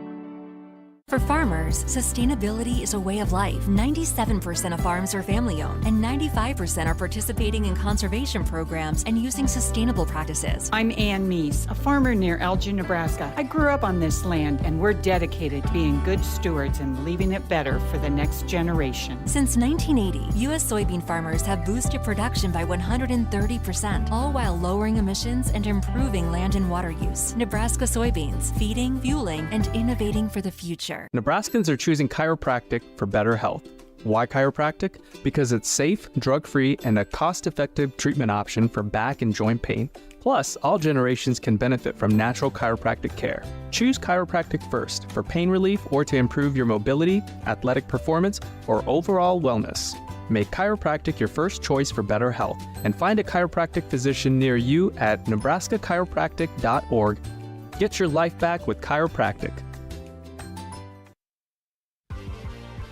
For farmers, sustainability is a way of life. 97% of farms are family-owned, and 95% are participating in conservation programs and using sustainable practices. I'm Ann Meese, a farmer near Elgin, Nebraska. I grew up on this land, and we're dedicated to being good stewards and leaving it better for the next generation. Since 1980, U.S. soybean farmers have boosted production by 130%, all while lowering emissions and improving land and water use. Nebraska soybeans, feeding, fueling, and innovating for the future. Nebraskans are choosing chiropractic for better health. Why chiropractic? Because it's safe, drug-free, and a cost-effective treatment option for back and joint pain. Plus, all generations can benefit from natural chiropractic care. Choose chiropractic first for pain relief or to improve your mobility, athletic performance, or overall wellness. Make chiropractic your first choice for better health and find a chiropractic physician near you at nebraskachiropractic.org. Get your life back with chiropractic.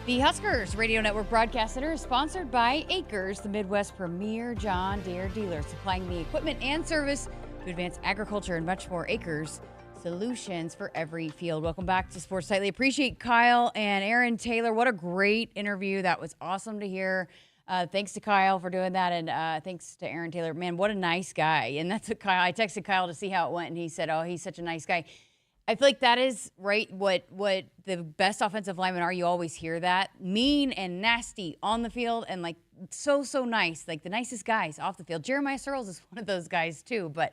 The Huskers Radio Network Broadcast Center is sponsored by Akrs, the Midwest premier John Deere dealer, supplying the equipment and service to advance agriculture and much more. Akrs, solutions for every field. Welcome back to Sports Nightly. Appreciate Kyle and Aaron Taylor. What a great interview. That was awesome to hear. Thanks to Kyle for doing that, and thanks to Aaron Taylor. Man, what a nice guy. And that's what Kyle, I texted Kyle to see how it went, and he said, oh, he's such a nice guy. I feel like that is right what the best offensive linemen are. You always hear that. Mean and nasty on the field and like so nice, like the nicest guys off the field. Jeremiah Searles is one of those guys too, but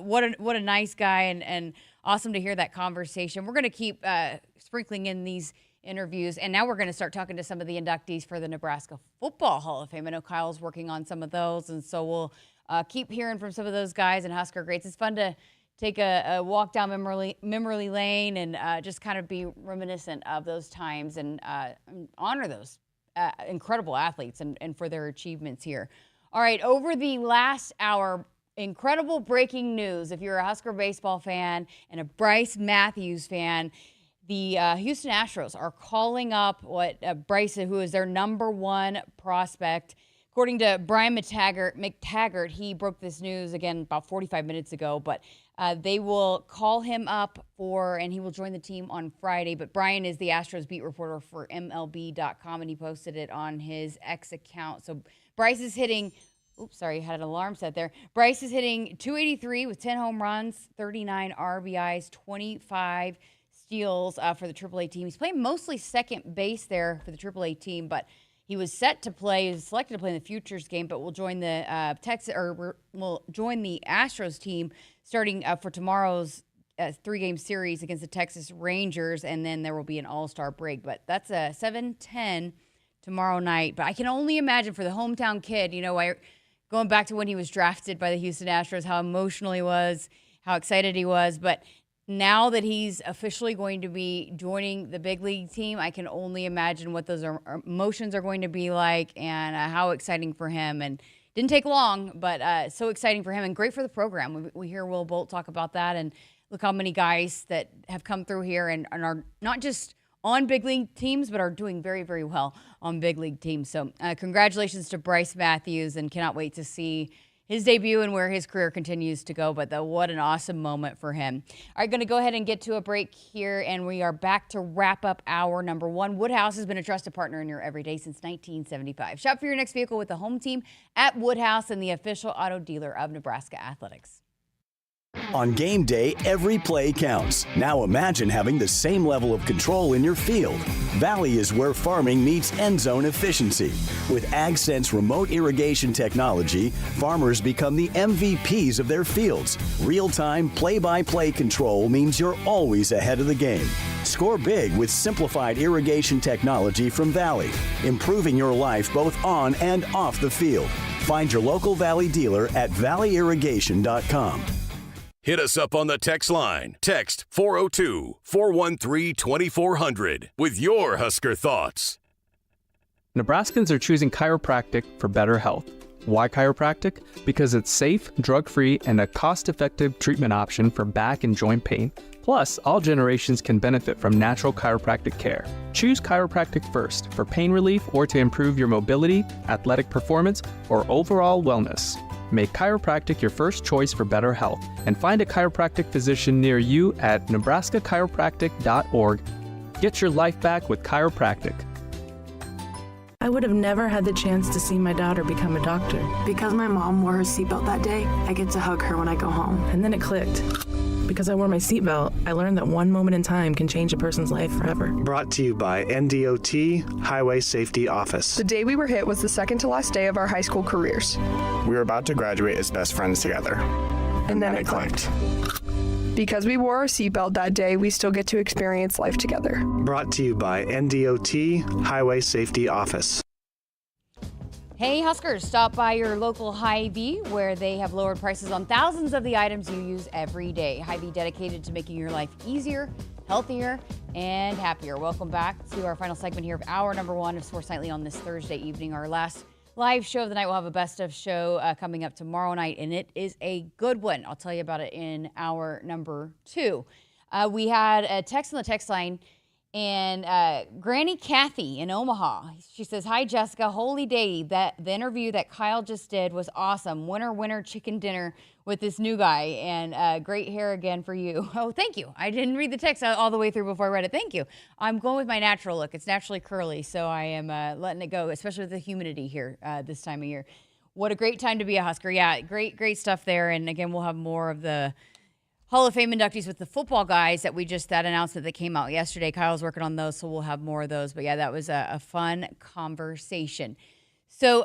what a nice guy and awesome to hear that conversation. We're going to keep sprinkling in these interviews, and now we're going to start talking to some of the inductees for the Nebraska Football Hall of Fame. I know Kyle's working on some of those, and so we'll keep hearing from some of those guys and Husker greats. It's fun to take a walk down memory lane and just kind of be reminiscent of those times and honor those incredible athletes and for their achievements here. All right, over the last hour, incredible breaking news. If you're a Husker baseball fan and a Bryce Matthews fan, the Houston Astros are calling up Bryce, who is their number one prospect. According to Brian McTaggart, he broke this news again about 45 minutes ago, but they will call him up and he will join the team on Friday. But Brian is the Astros beat reporter for MLB.com, and he posted it on his X account. So Bryce is hitting, had an alarm set there. Bryce is hitting .283 with 10 home runs, 39 RBIs, 25 steals for the AAA team. He's playing mostly second base there for the AAA team, but he was selected to play in the Futures game, but will join the join the Astros team starting for tomorrow's 3-game series against the Texas Rangers, and then there will be an All-Star break. But that's a 7:10 tomorrow night. But I can only imagine for the hometown kid, going back to when he was drafted by the Houston Astros, how emotional he was, how excited he was. But now that he's officially going to be joining the big league team, I can only imagine what those emotions are going to be like and how exciting for him. And didn't take long, but so exciting for him and great for the program. We hear Will Bolt talk about that, and look how many guys that have come through here and are not just on big league teams, but are doing very, very well on big league teams. So congratulations to Bryce Matthews, and cannot wait to see his debut and where his career continues to go. But what an awesome moment for him. All right, going to go ahead and get to a break here, and we are back to wrap up hour number one. Woodhouse has been a trusted partner in your everyday since 1975. Shop for your next vehicle with the home team at Woodhouse and the official auto dealer of Nebraska Athletics. On game day, every play counts. Now imagine having the same level of control in your field. Valley is where farming meets end zone efficiency. With AgSense remote irrigation technology, farmers become the MVPs of their fields. Real-time, play-by-play control means you're always ahead of the game. Score big with simplified irrigation technology from Valley, improving your life both on and off the field. Find your local Valley dealer at valleyirrigation.com. Hit us up on the text line. Text 402-413-2400 with your Husker thoughts. Nebraskans are choosing chiropractic for better health. Why chiropractic? Because it's safe, drug-free, and a cost-effective treatment option for back and joint pain. Plus, all generations can benefit from natural chiropractic care. Choose chiropractic first for pain relief or to improve your mobility, athletic performance, or overall wellness. Make chiropractic your first choice for better health and find a chiropractic physician near you at nebraskachiropractic.org. Get your life back with chiropractic. I would have never had the chance to see my daughter become a doctor. Because my mom wore her seatbelt that day, I get to hug her when I go home. And then it clicked. Because I wore my seatbelt, I learned that one moment in time can change a person's life forever. Brought to you by NDOT Highway Safety Office. The day we were hit was the second to last day of our high school careers. We were about to graduate as best friends together. And then it clicked. Because we wore our seatbelt that day, we still get to experience life together. Brought to you by NDOT Highway Safety Office. Hey Huskers, stop by your local Hy-Vee where they have lowered prices on thousands of the items you use every day. Hy-Vee dedicated to making your life easier, healthier, and happier. Welcome back to our final segment here of hour number 1 of Sports Nightly on this Thursday evening. Our last live show of the night. We'll have a best of show coming up tomorrow night, and it is a good one. I'll tell you about it in hour number 2. We had a text on the text line, and Granny Kathy in Omaha, she says, "Hi Jessica, holy day, the interview that Kyle just did was awesome. Winner chicken dinner with this new guy, and great hair again for you." Oh, thank you. I didn't read the text all the way through before I read it. Thank you. I'm going with my natural look. It's naturally curly, so I am letting it go, especially with the humidity here this time of year. What a great time to be a Husker. Yeah, great stuff there. And again, we'll have more of the Hall of Fame inductees with the football guys that announcement that came out yesterday. Kyle's working on those, so we'll have more of those. But yeah, that was a fun conversation. So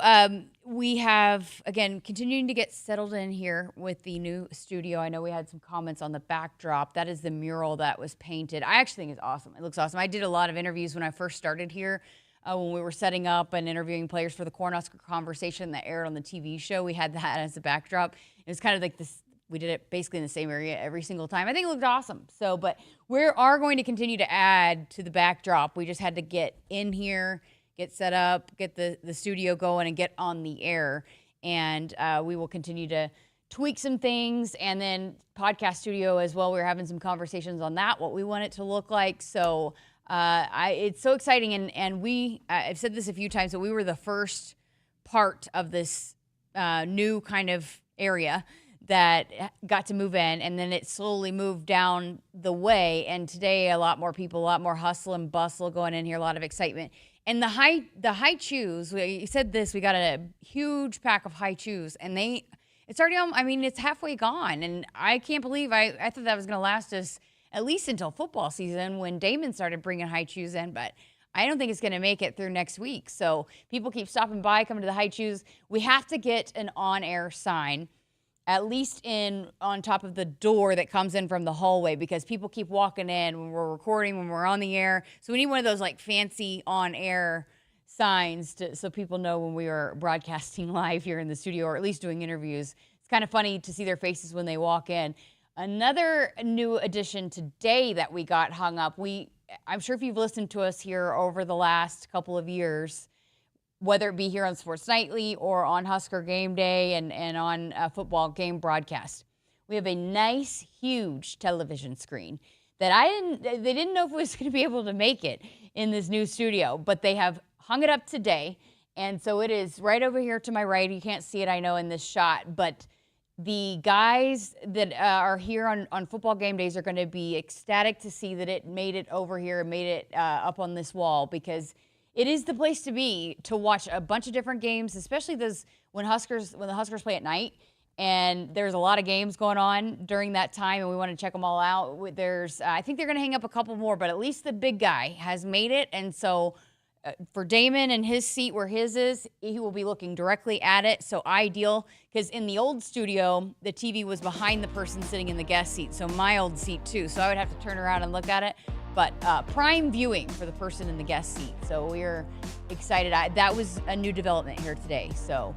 we have, again, continuing to get settled in here with the new studio. I know we had some comments on the backdrop. That is the mural that was painted. I actually think it's awesome. It looks awesome. I did a lot of interviews when I first started here when we were setting up and interviewing players for the Cornhusker Conversation that aired on the TV show. We had that as a backdrop. It was kind of like this. We did it basically in the same area every single time. I think it looked awesome. So, but we are going to continue to add to the backdrop. We just had to get in here, get set up, get the studio going, and get on the air. And we will continue to tweak some things. And then podcast studio as well. We were having some conversations on that, what we want it to look like. So it's so exciting. And I've said this a few times, but we were the first part of this new kind of area that got to move in, and then it slowly moved down the way. And today, a lot more people, a lot more hustle and bustle going in here, a lot of excitement. And the high chews, we said this, we got a huge pack of high chews, and it's already on, it's halfway gone. And I can't believe, I thought that was going to last us at least until football season when Damon started bringing high chews in, but I don't think it's going to make it through next week. So people keep stopping by, coming to the high chews. We have to get an on-air sign at least on top of the door that comes in from the hallway, because people keep walking in when we're recording, when we're on the air. So we need one of those like fancy on-air signs so people know when we are broadcasting live here in the studio, or at least doing interviews. It's kind of funny to see their faces when they walk in. Another new addition today that we got hung up, I'm sure if you've listened to us here over the last couple of years, whether it be here on Sports Nightly or on Husker Game Day and on football game broadcast, we have a nice, huge television screen that they didn't know if it was going to be able to make it in this new studio, but they have hung it up today. And so it is right over here to my right. You can't see it, I know, in this shot, but the guys that are here on football game days are going to be ecstatic to see that it made it over here and made it up on this wall, because it is the place to be to watch a bunch of different games, especially when the Huskers play at night, and there's a lot of games going on during that time, and we want to check them all out. I think they're going to hang up a couple more, but at least the big guy has made it, and so for Damon and his seat where his is, he will be looking directly at it, so ideal, because in the old studio, the TV was behind the person sitting in the guest seat, so my old seat too, so I would have to turn around and look at it. But prime viewing for the person in the guest seat. So we're excited. That was a new development here today. So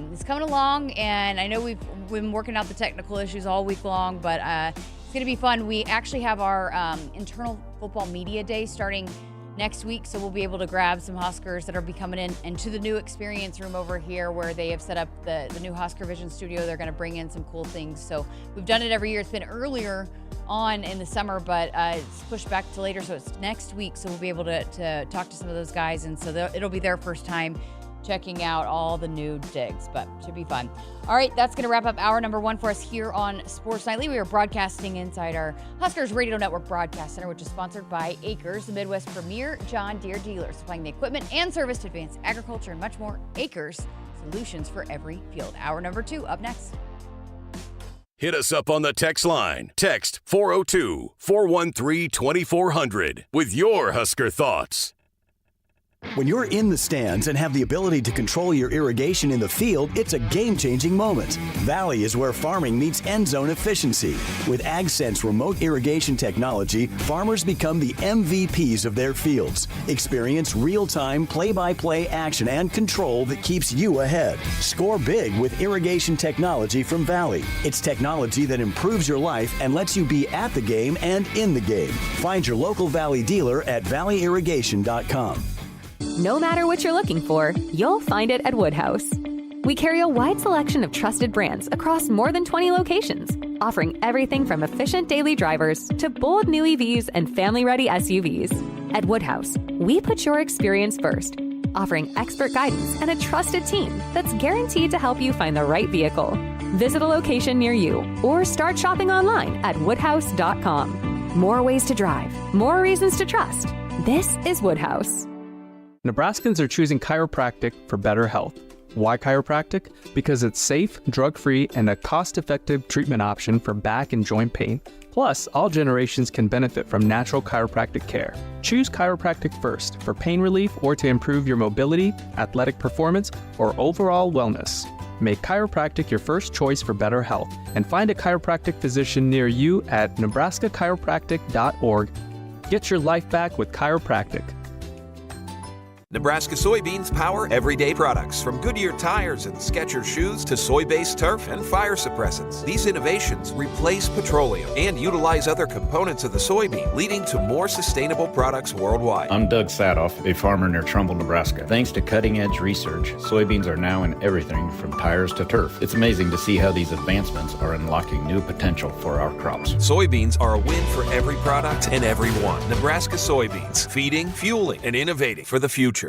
it's coming along, and I know we've been working out the technical issues all week long, but it's going to be fun. We actually have our internal football media day starting next week, so we'll be able to grab some Huskers that are be coming in into the new experience room over here where they have set up the new Husker Vision studio. They're going to bring in some cool things. So we've done it every year. It's been earlier on in the summer, but it's pushed back to later, so it's next week. So we'll be able to talk to some of those guys, and so it'll be their first time checking out all the new digs, but should be fun. All right, that's going to wrap up hour number 1 for us here on Sports Nightly. We are broadcasting inside our Huskers Radio Network Broadcast Center, which is sponsored by Akrs, the Midwest premier John Deere dealer, supplying the equipment and service to advance agriculture and much more. Akrs, solutions for every field. Hour number 2 up next. Hit us up on the text line. Text 402-413-2400 with your Husker thoughts. When you're in the stands and have the ability to control your irrigation in the field, it's a game-changing moment. Valley is where farming meets end zone efficiency. With AgSense remote irrigation technology, farmers become the MVPs of their fields. Experience real-time, play-by-play action and control that keeps you ahead. Score big with irrigation technology from Valley. It's technology that improves your life and lets you be at the game and in the game. Find your local Valley dealer at valleyirrigation.com. No matter what you're looking for, you'll find it at Woodhouse. We carry a wide selection of trusted brands across more than 20 locations, offering everything from efficient daily drivers to bold new EVs and family-ready SUVs. At Woodhouse, we put your experience first, offering expert guidance and a trusted team that's guaranteed to help you find the right vehicle. Visit a location near you or start shopping online at woodhouse.com. More ways to drive, more reasons to trust. This is Woodhouse. Nebraskans are choosing chiropractic for better health. Why chiropractic? Because it's safe, drug-free, and a cost-effective treatment option for back and joint pain. Plus, all generations can benefit from natural chiropractic care. Choose chiropractic first for pain relief or to improve your mobility, athletic performance, or overall wellness. Make chiropractic your first choice for better health and find a chiropractic physician near you at nebraskachiropractic.org. Get your life back with chiropractic. Nebraska soybeans power everyday products, from Goodyear tires and Skechers shoes to soy-based turf and fire suppressants. These innovations replace petroleum and utilize other components of the soybean, leading to more sustainable products worldwide. I'm Doug Sadoff, a farmer near Trumbull, Nebraska. Thanks to cutting-edge research, soybeans are now in everything from tires to turf. It's amazing to see how these advancements are unlocking new potential for our crops. Soybeans are a win for every product and everyone. Nebraska soybeans, feeding, fueling, and innovating for the future.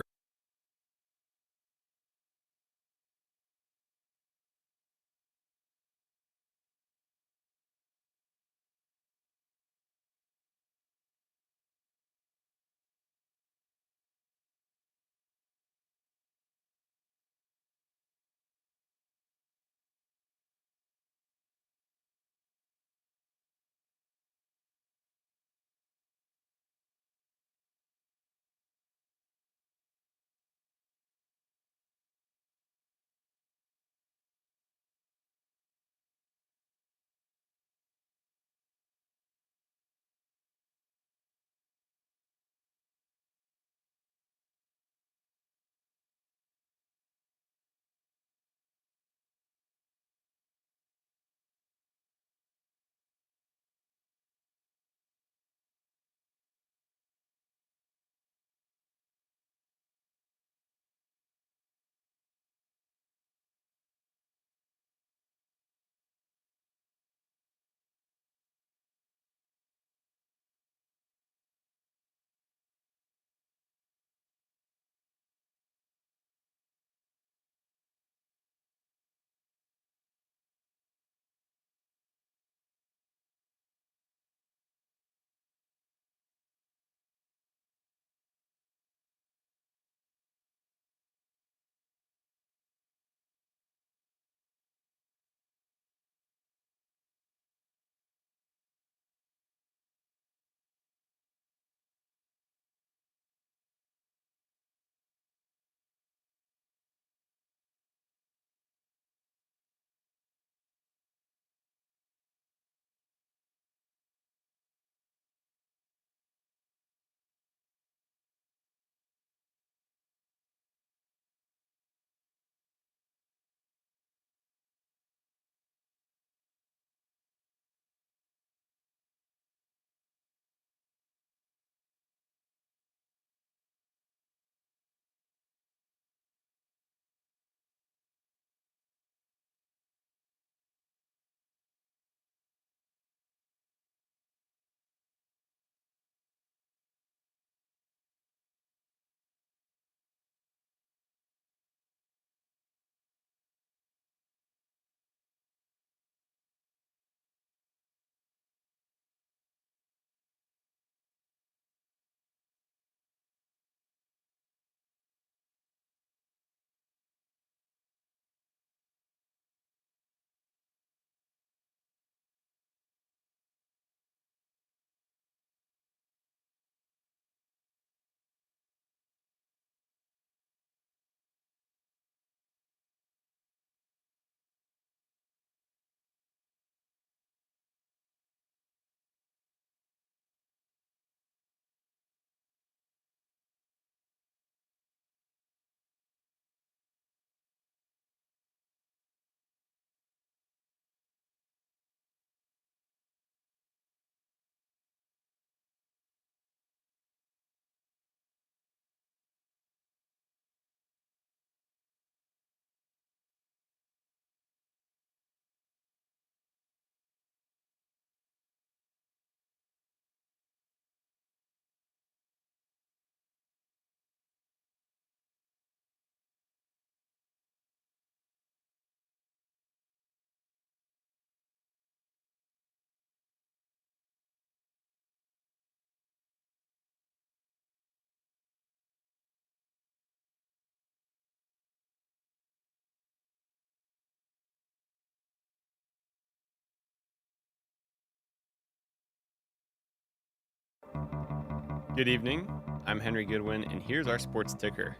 Good evening. I'm Henry Goodwin, and here's our sports ticker.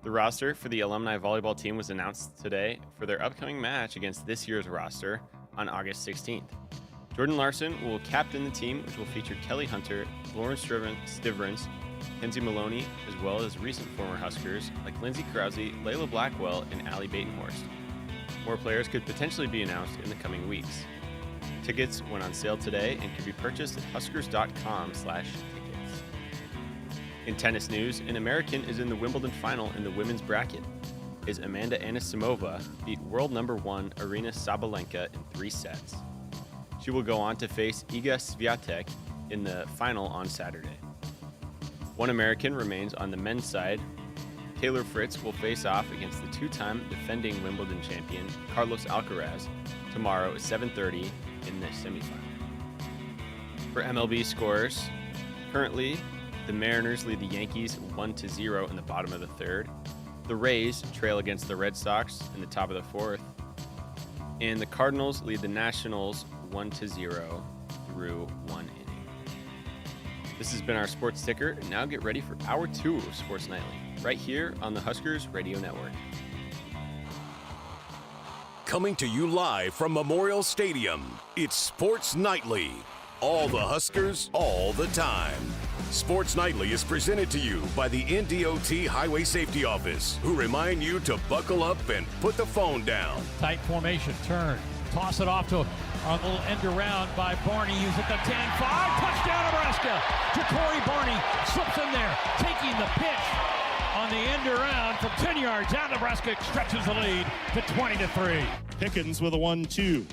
The roster for the Alumni volleyball team was announced today for their upcoming match against this year's roster on August 16th. Jordan Larson will captain the team, which will feature Kelly Hunter, Lauren Stivrins, Kenzie Maloney, as well as recent former Huskers like Lindsey Krause, Layla Blackwell, and Allie Batenhorst. More players could potentially be announced in the coming weeks. Tickets went on sale today and can be purchased at huskers.com/tickets. In tennis news, an American is in the Wimbledon final in the women's bracket, as Amanda Anisimova beat world number 1 Aryna Sabalenka in 3 sets. She will go on to face Iga Swiatek in the final on Saturday. One American remains on the men's side. Taylor Fritz will face off against the 2-time defending Wimbledon champion Carlos Alcaraz tomorrow at 7:30 in the semifinal. For MLB scores, currently the Mariners lead the Yankees 1-0 in the bottom of the 3rd. The Rays trail against the Red Sox in the top of the 4th. And the Cardinals lead the Nationals 1-0 through 1 inning. This has been our Sports Ticker. Now get ready for Hour 2 of Sports Nightly, right here on the Huskers Radio Network. Coming to you live from Memorial Stadium, it's Sports Nightly. All the Huskers, all the time. Sports Nightly is presented to you by the NDOT Highway Safety Office, who remind you to buckle up and put the phone down. Tight formation, turn, toss it off to a little end around by Barney. He's at the 10-5, touchdown Nebraska. Jacory Barney slips in there, taking the pitch on the end around from 10 yards out. Nebraska stretches the lead to 20-3. Pickens with a 1-2.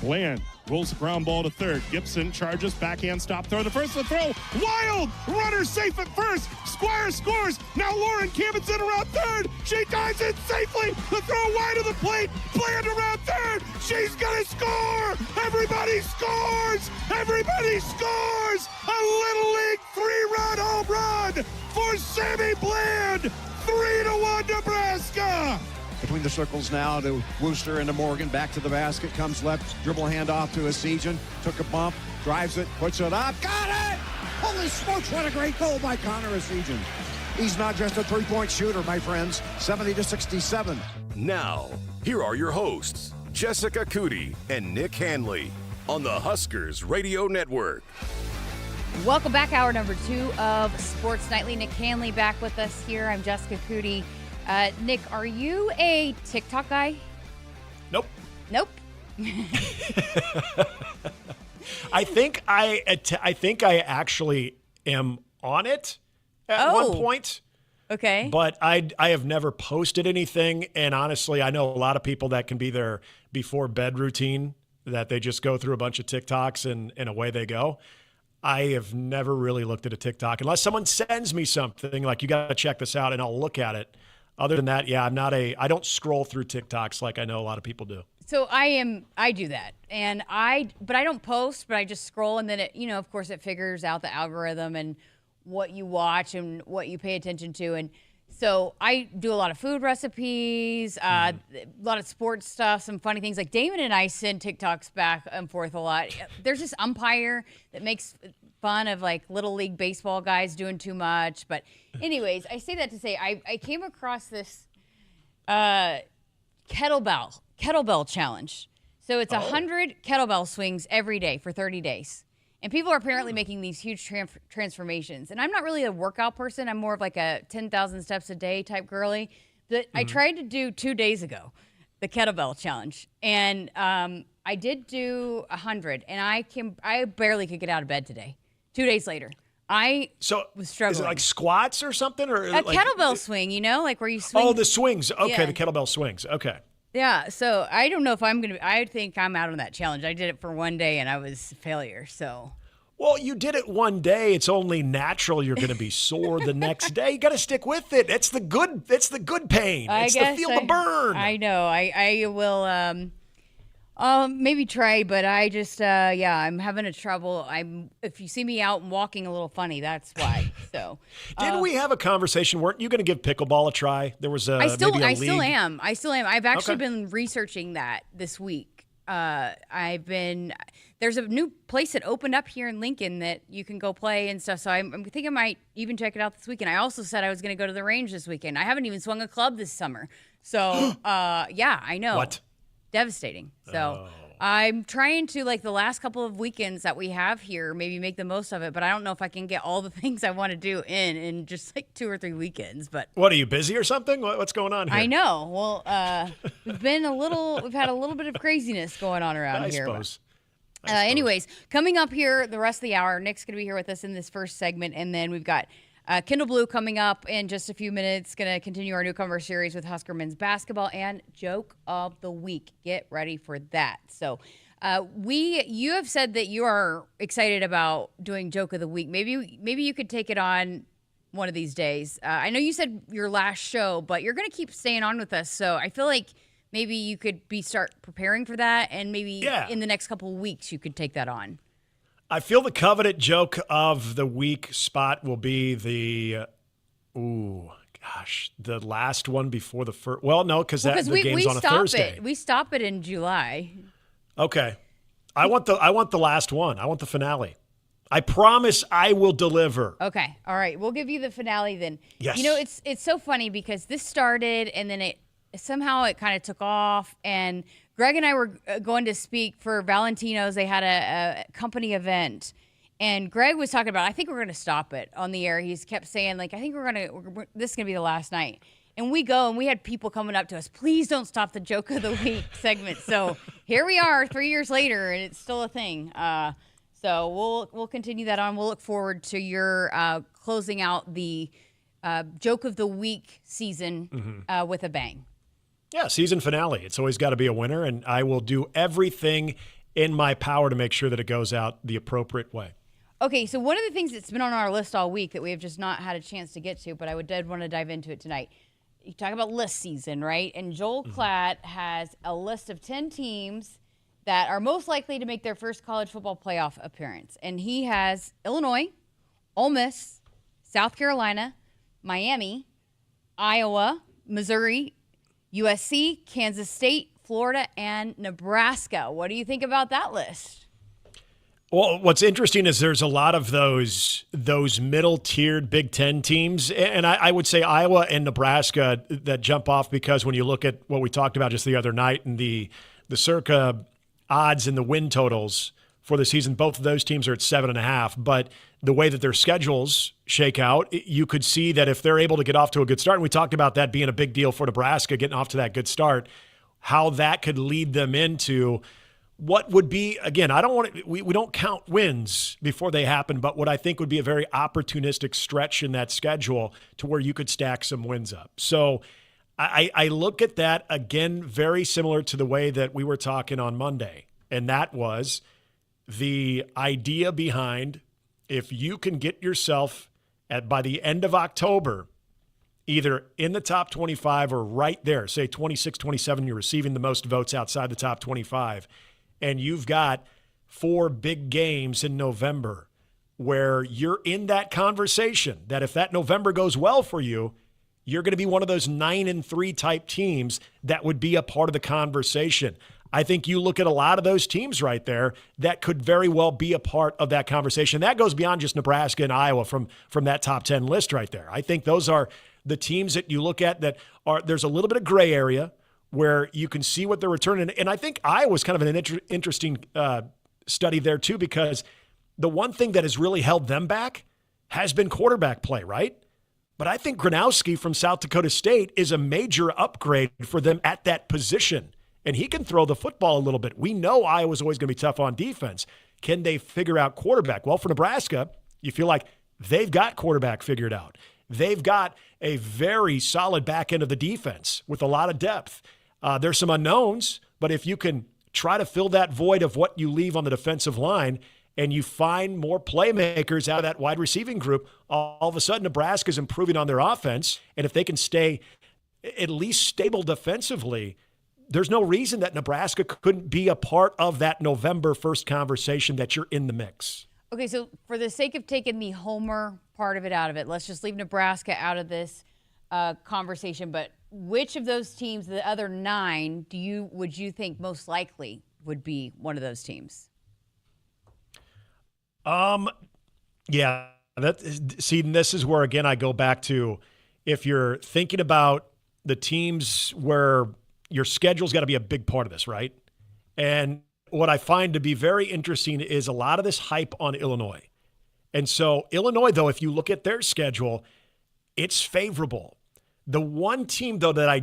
Bland rolls the ground ball to third. Gibson charges, backhand stop throw. The first to throw, wild! Runner safe at first. Squire scores. Now Lauren Camden's in around third. She dives in safely. The throw wide of the plate. Bland around third. She's gonna score! Everybody scores! Everybody scores! A Little League 3-run home run for Sammy Bland. 3-1 Nebraska. Between the circles now to Wooster and to Morgan. Back to the basket. Comes left. Dribble handoff to Asijan. Took a bump. Drives it. Puts it up. Got it! Holy smokes, what a great goal by Connor Asijan. He's not just a three-point shooter, my friends. 70-67. Now, here are your hosts, Jessica Coody and Nick Hanley, on the Huskers Radio Network. Welcome back. Hour number 2 of Sports Nightly. Nick Hanley back with us here. I'm Jessica Coody. Nick, are you a TikTok guy? Nope. Nope. I think I actually am on it at one point. Okay. But I have never posted anything, and honestly, I know a lot of people that can be their before bed routine, that they just go through a bunch of TikToks and away they go. I have never really looked at a TikTok unless someone sends me something like, you got to check this out, and I'll look at it. Other than that, yeah, I don't scroll through TikToks like I know a lot of people do. So I do that, but I don't post, but I just scroll, and then it, of course, it figures out the algorithm and what you watch and what you pay attention to, and so I do a lot of food recipes, a lot of sports stuff, some funny things. Like Damon and I send TikToks back and forth a lot. There's this umpire that makes fun of like Little League baseball guys doing too much. But anyways, I say that to say I came across this kettlebell challenge. So it's 100 kettlebell swings every day for 30 days. And people are apparently making these huge transformations. And I'm not really a workout person. I'm more of like a 10,000 steps a day type girly. But I tried to do 2 days ago, the kettlebell challenge. And I did do 100. And I barely could get out of bed today. 2 days later. I was struggling. Is it like squats or something? Or a like, kettlebell swing, like where you swing. Oh, the swings. Okay, yeah. The kettlebell swings. Okay. Yeah, so I don't know if I think I'm out on that challenge. I did it for 1 day and I was a failure, so. Well, you did it 1 day. It's only natural you're going to be sore the next day. You got to stick with it. It's the good pain. It's the feel the burn. I know. I will maybe try, but I just I'm having a trouble. If you see me out and walking a little funny, that's why. So didn't we have a conversation? Weren't you going to give pickleball a try? There was maybe a league. I still am. I've actually been researching that this week. There's a new place that opened up here in Lincoln that you can go play and stuff. So I'm thinking I might even check it out this weekend. I also said I was going to go to the range this weekend. I haven't even swung a club this summer. So, yeah, I know. What? Devastating. So I'm trying to, like, the last couple of weekends that we have here, maybe make the most of it. But I don't know if I can get all the things I want to do in just like 2 or 3 weekends. But what, are you busy or something? What's going on here? I know. Well, we've had a little bit of craziness going on around here. I suppose. Anyways, coming up here the rest of the hour, Nick's going to be here with us in this first segment. And then we've got Kendall Blue coming up in just a few minutes. Going to continue our newcomer series with Husker men's basketball and Joke of the Week. Get ready for that. So you have said that you are excited about doing Joke of the Week. Maybe you could take it on one of these days. I know you said your last show, but you're going to keep staying on with us. So I feel like maybe you could start preparing for that, and maybe in the next couple of weeks you could take that on. I feel the coveted Joke of the Week spot will be the last one before the first. Well, no, because the game's on a Thursday. We stop it in July. Okay, I want the last one. I want the finale. I promise I will deliver. Okay, all right, we'll give you the finale then. Yes. You know, it's so funny because this started and then it kind of took off, and Greg and I were going to speak for Valentino's. They had a company event, and Greg was talking about, I think we're going to stop it on the air. He's kept saying, like, I think this is going to be the last night. And we go, and we had people coming up to us, please don't stop the Joke of the Week segment. So here we are 3 years later, and it's still a thing. So we'll continue that on. We'll look forward to your closing out the Joke of the Week season with a bang. Yeah, season finale. It's always got to be a winner, and I will do everything in my power to make sure that it goes out the appropriate way. Okay, so one of the things that's been on our list all week that we have just not had a chance to get to, but I did want to dive into it tonight. You talk about list season, right? And Joel Klatt has a list of 10 teams that are most likely to make their first college football playoff appearance. And he has Illinois, Ole Miss, South Carolina, Miami, Iowa, Missouri, USC, Kansas State, Florida, and Nebraska. What do you think about that list? Well, what's interesting is there's a lot of those middle-tiered Big Ten teams, and I would say Iowa and Nebraska that jump off because when you look at what we talked about just the other night and the circa odds and the win totals for the season, both of those teams are at 7.5. But the way that their schedules shake out, you could see that if they're able to get off to a good start, and we talked about that being a big deal for Nebraska, getting off to that good start, how that could lead them into what would be, again, we don't count wins before they happen, but what I think would be a very opportunistic stretch in that schedule to where you could stack some wins up. So I look at that, again, very similar to the way that we were talking on Monday, and that was the idea behind if you can get yourself by the end of October either in the top 25 or right there, say 26, 27, you're receiving the most votes outside the top 25, and you've got 4 big games in November where you're in that conversation that if that November goes well for you, you're going to be one of those 9-3 type teams that would be a part of the conversation. I think you look at a lot of those teams right there that could very well be a part of that conversation. That goes beyond just Nebraska and Iowa from that top 10 list right there. I think those are the teams that you look at that are, there's a little bit of gray area where you can see what they're returning. And I think Iowa's kind of an interesting study there too, because the one thing that has really held them back has been quarterback play, right? But I think Gronowski from South Dakota State is a major upgrade for them at that position. And he can throw the football a little bit. We know Iowa's always going to be tough on defense. Can they figure out quarterback? Well, for Nebraska, you feel like they've got quarterback figured out. They've got a very solid back end of the defense with a lot of depth. There's some unknowns, but if you can try to fill that void of what you leave on the defensive line and you find more playmakers out of that wide receiving group, all of a sudden Nebraska's improving on their offense. And if they can stay at least stable defensively, there's no reason that Nebraska couldn't be a part of that November 1st conversation that you're in the mix. Okay, so for the sake of taking the homer part of it out of it, let's just leave Nebraska out of this conversation. But which of those teams, the other 9, would you think most likely would be one of those teams. Yeah. This is where, again, I go back to, if you're thinking about the teams where your schedule's got to be a big part of this, right? And what I find to be very interesting is a lot of this hype on Illinois. And so Illinois, though, if you look at their schedule, it's favorable. The one team, though, that I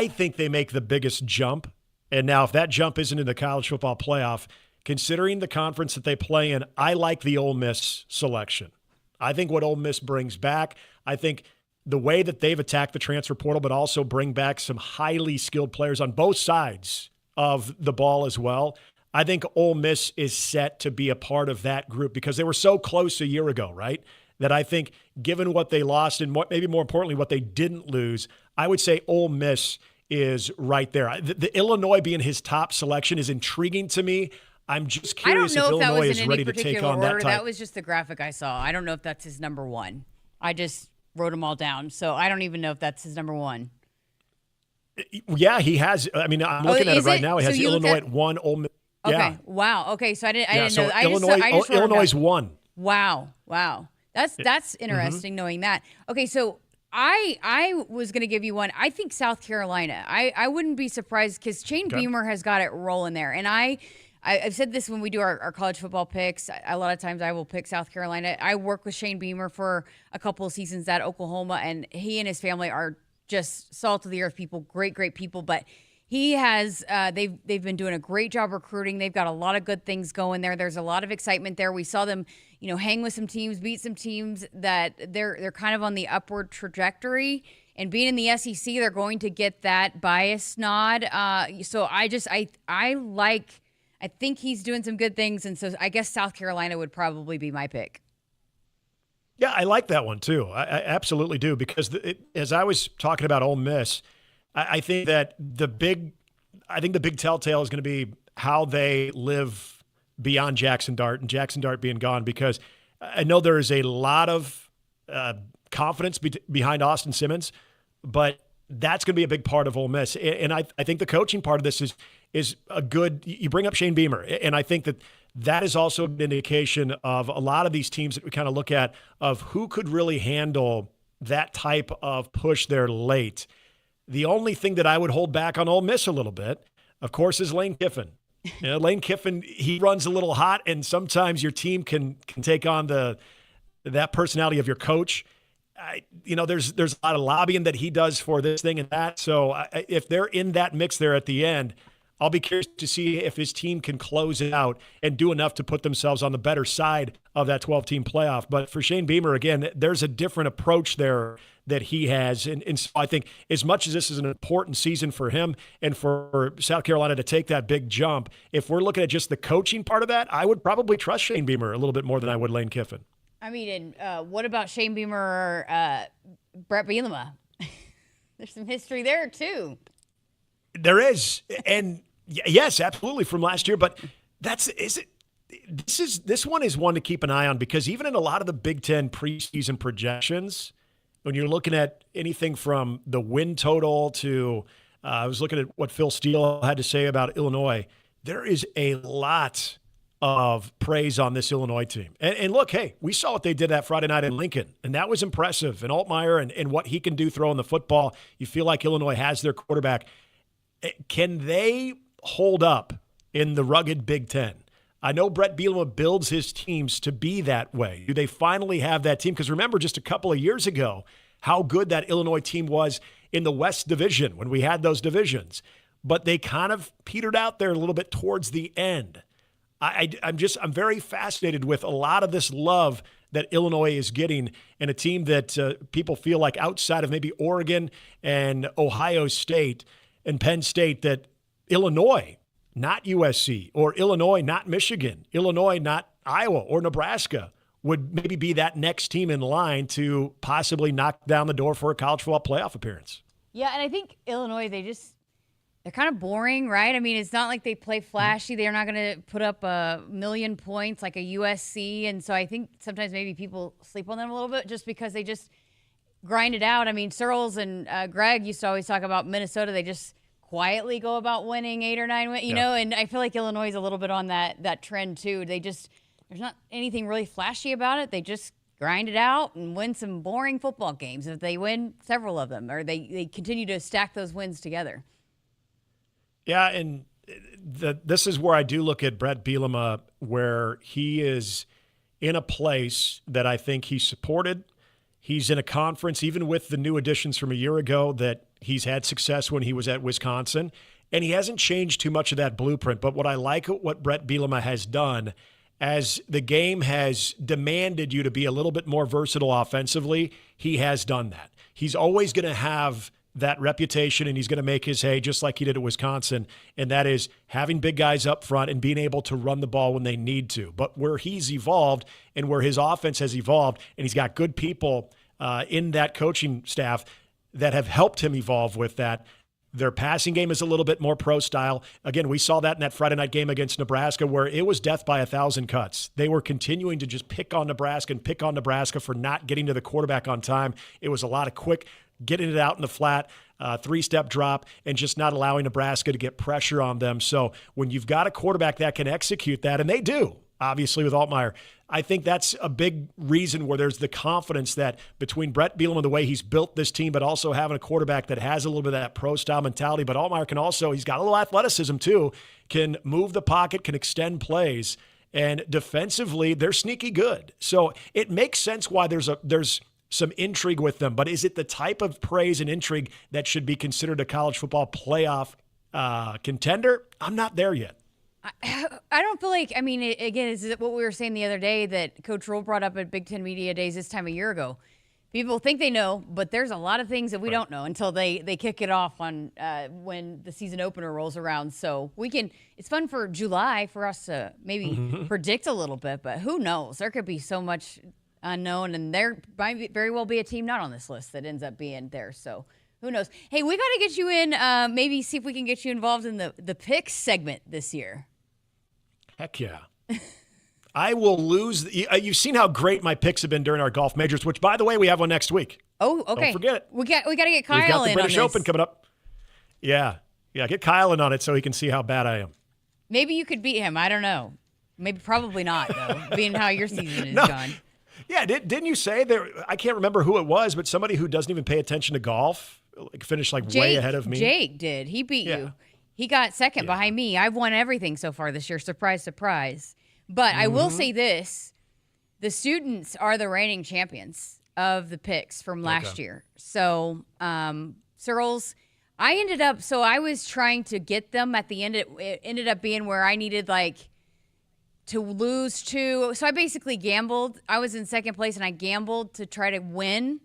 think they make the biggest jump, and now if that jump isn't in the college football playoff, considering the conference that they play in, I like the Ole Miss selection. I think what Ole Miss brings back, I think the way that they've attacked the transfer portal, but also bring back some highly skilled players on both sides of the ball as well. I think Ole Miss is set to be a part of that group because they were so close a year ago, right? That I think given what they lost and maybe more importantly what they didn't lose, I would say Ole Miss is right there. The Illinois being his top selection is intriguing to me. I'm just curious if Illinois is ready to take on that type. That was just the graphic I saw. I don't know if that's his number one. I just wrote them all down, so I don't even know if that's his number one. Yeah, he has. I mean, I'm looking at it right now. He has Illinois at 1, Ole Miss. Okay. Yeah. Wow. Okay. So I didn't know. Illinois 1. Wow. That's interesting knowing that. Okay. So I was going to give you one. I think South Carolina. I wouldn't be surprised because Shane Beamer has got it rolling there. And I've said this when we do our college football picks. A lot of times I will pick South Carolina. I worked with Shane Beamer for a couple of seasons at Oklahoma, and he and his family are just salt of the earth people, great people. But he has they've been doing a great job recruiting. They've got a lot of good things going there. There's a lot of excitement there. We saw them, hang with some teams, beat some teams that they're kind of on the upward trajectory. And being in the SEC, they're going to get that bias nod. So I think he's doing some good things, and so I guess South Carolina would probably be my pick. Yeah, I like that one too. I absolutely do because as I was talking about Ole Miss, I think that the big telltale is going to be how they live beyond Jackson Dart and Jackson Dart being gone, because I know there is a lot of confidence behind Austin Simmons, but that's going to be a big part of Ole Miss. And I think the coaching part of this is a good – you bring up Shane Beamer, and I think that is also an indication of a lot of these teams that we kind of look at of who could really handle that type of push there late. The only thing that I would hold back on Ole Miss a little bit, of course, is Lane Kiffin. Lane Kiffin, he runs a little hot, and sometimes your team can take on that personality of your coach. There's a lot of lobbying that he does for this thing and that. So if they're in that mix there at the end, I'll be curious to see if his team can close it out and do enough to put themselves on the better side of that 12-team playoff. But for Shane Beamer, again, there's a different approach there that he has. And so I think as much as this is an important season for him and for South Carolina to take that big jump, if we're looking at just the coaching part of that, I would probably trust Shane Beamer a little bit more than I would Lane Kiffin. I mean, and what about Shane Beamer or Brett Bielema? There's some history there, too. There is. And yes, absolutely, from last year. But this one is one to keep an eye on, because even in a lot of the Big Ten preseason projections, when you're looking at anything from the win total to I was looking at what Phil Steele had to say about Illinois, there is a lot of praise on this Illinois team. And look, hey, we saw what they did that Friday night in Lincoln, and that was impressive. And Altmaier and what he can do throwing the football, you feel like Illinois has their quarterback. Can they hold up in the rugged Big Ten? I know Brett Bielema builds his teams to be that way. Do they finally have that team? Because remember just a couple of years ago how good that Illinois team was in the West Division when we had those divisions. But they kind of petered out there a little bit towards the end. I'm very fascinated with a lot of this love that Illinois is getting, and a team that people feel like outside of maybe Oregon and Ohio State and Penn State, that Illinois, not USC, or Illinois, not Michigan, Illinois, not Iowa or Nebraska, would maybe be that next team in line to possibly knock down the door for a college football playoff appearance. Yeah, and I think Illinois, they're kind of boring, right? I mean, it's not like they play flashy. They're not going to put up 1,000,000 points like a USC. And so I think sometimes maybe people sleep on them a little bit just because they just grind it out. I mean, Searles and Greg used to always talk about Minnesota. They just quietly go about winning 8 or 9 wins, you know, and I feel like Illinois is a little bit on that trend too. There's not anything really flashy about it. They just grind it out and win some boring football games. If they win several of them, or they continue to stack those wins together. Yeah, and this is where I do look at Brett Bielema, where he is in a place that I think he's supported. He's in a conference, even with the new additions from a year ago, that he's had success when he was at Wisconsin, and he hasn't changed too much of that blueprint. But what I like what Brett Bielema has done, as the game has demanded you to be a little bit more versatile offensively, he has done that. He's always going to have that reputation, and he's going to make his hay just like he did at Wisconsin, and that is having big guys up front and being able to run the ball when they need to. But where he's evolved and where his offense has evolved, and he's got good people in that coaching staff that have helped him evolve with that. Their passing game is a little bit more pro style. Again, we saw that in that Friday night game against Nebraska where it was death by 1,000 cuts. They were continuing to just pick on Nebraska for not getting to the quarterback on time. It was a lot of quick getting it out in the flat, 3-step drop, and just not allowing Nebraska to get pressure on them. So when you've got a quarterback that can execute that, and they do, obviously with Altmaier, I think that's a big reason where there's the confidence that between Brett Bielema, the way he's built this team, but also having a quarterback that has a little bit of that pro-style mentality, but Altmaier can also, he's got a little athleticism too, can move the pocket, can extend plays, and defensively, they're sneaky good. So it makes sense why there's some intrigue with them, but is it the type of praise and intrigue that should be considered a college football playoff contender? I'm not there yet. I don't feel like, I mean, again, is it what we were saying the other day that Coach Roll brought up at Big Ten Media Days this time a year ago? People think they know, but there's a lot of things that we don't know until they kick it off on when the season opener rolls around. So it's fun for July for us to maybe predict a little bit, but who knows? There could be so much unknown, and there might very well be a team not on this list that ends up being there. So who knows? Hey, we got to get you in, maybe see if we can get you involved in the picks segment this year. Heck yeah. I will lose. You've seen how great my picks have been during our golf majors, which, by the way, we have one next week. Oh, okay. Don't forget it. We got to get Kyle in. We've got the British Open coming up. Yeah. Get Kyle in on it so he can see how bad I am. Maybe you could beat him. I don't know. Maybe probably not, though, being how your season is gone. Yeah, didn't you say there? I can't remember who it was, but somebody who doesn't even pay attention to golf finished way ahead of me. Jake did. He beat you. He got second behind me. I've won everything so far this year. Surprise, surprise. But I will say this. The students are the reigning champions of the picks from last year. So, Searles, I was trying to get them at the end. It ended up being where I needed to lose to. So I basically gambled. I was in second place and I gambled to try to win.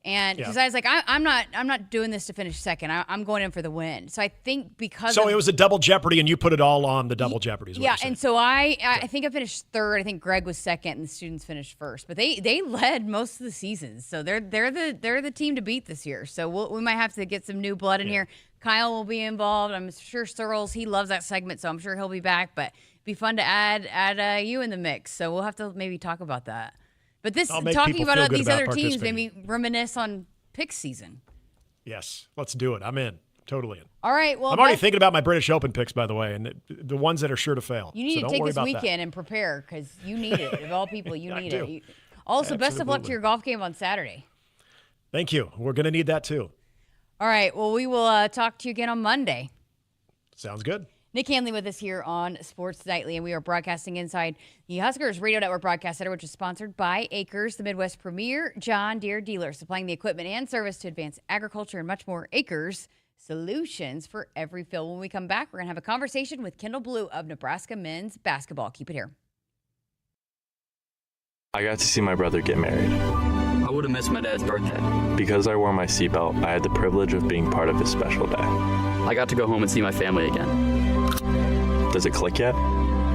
And because I was like, I'm not doing this to finish second. I'm going in for the win. So I think because it was a double jeopardy, and you put it all on the double jeopardy. Yeah, and so I think I finished third. I think Greg was second, and the students finished first. But they led most of the season, so they're the team to beat this year. So we might have to get some new blood in here. Kyle will be involved. I'm sure Searles, he loves that segment, so I'm sure he'll be back. But it'd be fun to add you in the mix. So we'll have to maybe talk about that. But talking about these other teams made me reminisce on pick season. Yes, let's do it. I'm in. Totally in. All right. Well, I'm already thinking about my British Open picks, by the way, and the ones that are sure to fail. You need to take this weekend and prepare because you need it. Of all people, you need it. Also, best of luck to your golf game on Saturday. Thank you. We're going to need that too. All right. Well, we will talk to you again on Monday. Sounds good. Nick Hanley with us here on Sports Nightly, and we are broadcasting inside the Huskers Radio Network Broadcast Center, which is sponsored by Akrs, the Midwest premier John Deere dealer, supplying the equipment and service to advance agriculture and much more. Akrs, solutions for every field. When we come back, we're going to have a conversation with Kendall Blue of Nebraska men's basketball. Keep it here. I got to see my brother get married. I would have missed my dad's birthday. Because I wore my seatbelt, I had the privilege of being part of his special day. I got to go home and see my family again. Does it click yet?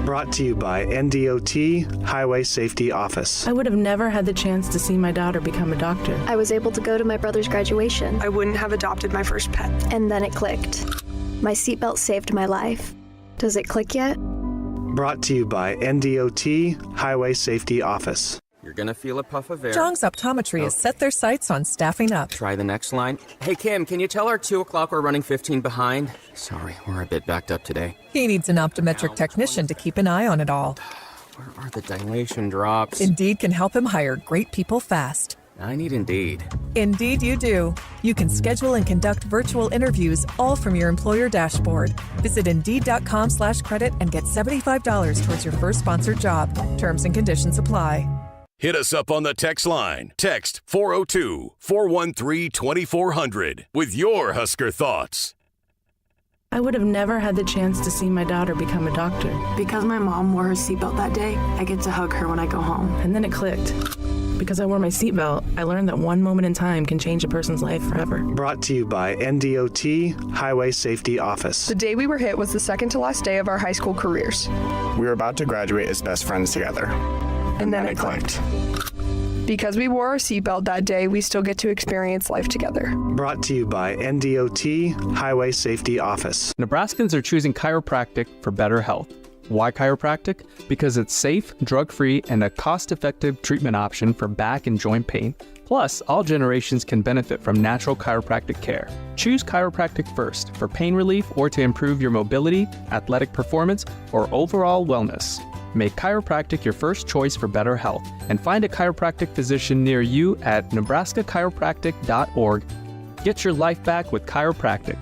Brought to you by NDOT Highway Safety Office. I would have never had the chance to see my daughter become a doctor. I was able to go to my brother's graduation. I wouldn't have adopted my first pet. And then it clicked. My seatbelt saved my life. Does it click yet? Brought to you by NDOT Highway Safety Office. You're going to feel a puff of air. Jong's Optometry has set their sights on staffing up. Try the next line. Hey, Kim, can you tell our 2 o'clock we're running 15 behind? Sorry, we're a bit backed up today. He needs an optometric technician to keep an eye on it all. Where are the dilation drops? Indeed can help him hire great people fast. I need Indeed. Indeed you do. You can schedule and conduct virtual interviews all from your employer dashboard. Visit Indeed.com/credit and get $75 towards your first sponsored job. Terms and conditions apply. Hit us up on the text line. Text 402-413-2400 with your Husker thoughts. I would have never had the chance to see my daughter become a doctor. Because my mom wore her seatbelt that day, I get to hug her when I go home. And then it clicked. Because I wore my seatbelt, I learned that one moment in time can change a person's life forever. Brought to you by NDOT Highway Safety Office. The day we were hit was the second to last day of our high school careers. We were about to graduate as best friends together. And then it clicked. Because we wore our seatbelt that day, we still get to experience life together. Brought to you by NDOT Highway Safety Office. Nebraskans are choosing chiropractic for better health. Why chiropractic? Because it's safe, drug-free, and a cost-effective treatment option for back and joint pain. Plus, all generations can benefit from natural chiropractic care. Choose chiropractic first for pain relief or to improve your mobility, athletic performance, or overall wellness. Make chiropractic your first choice for better health and find a chiropractic physician near you at nebraskachiropractic.org. Get your life back with chiropractic.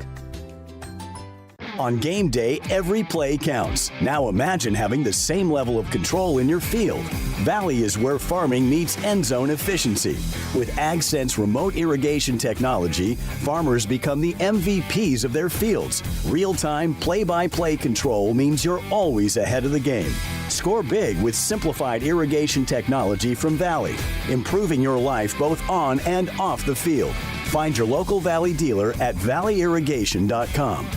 On game day, every play counts. Now imagine having the same level of control in your field. Valley is where farming meets end zone efficiency. With AgSense remote irrigation technology, farmers become the MVPs of their fields. Real-time, play-by-play control means you're always ahead of the game. Score big with simplified irrigation technology from Valley, improving your life both on and off the field. Find your local Valley dealer at valleyirrigation.com.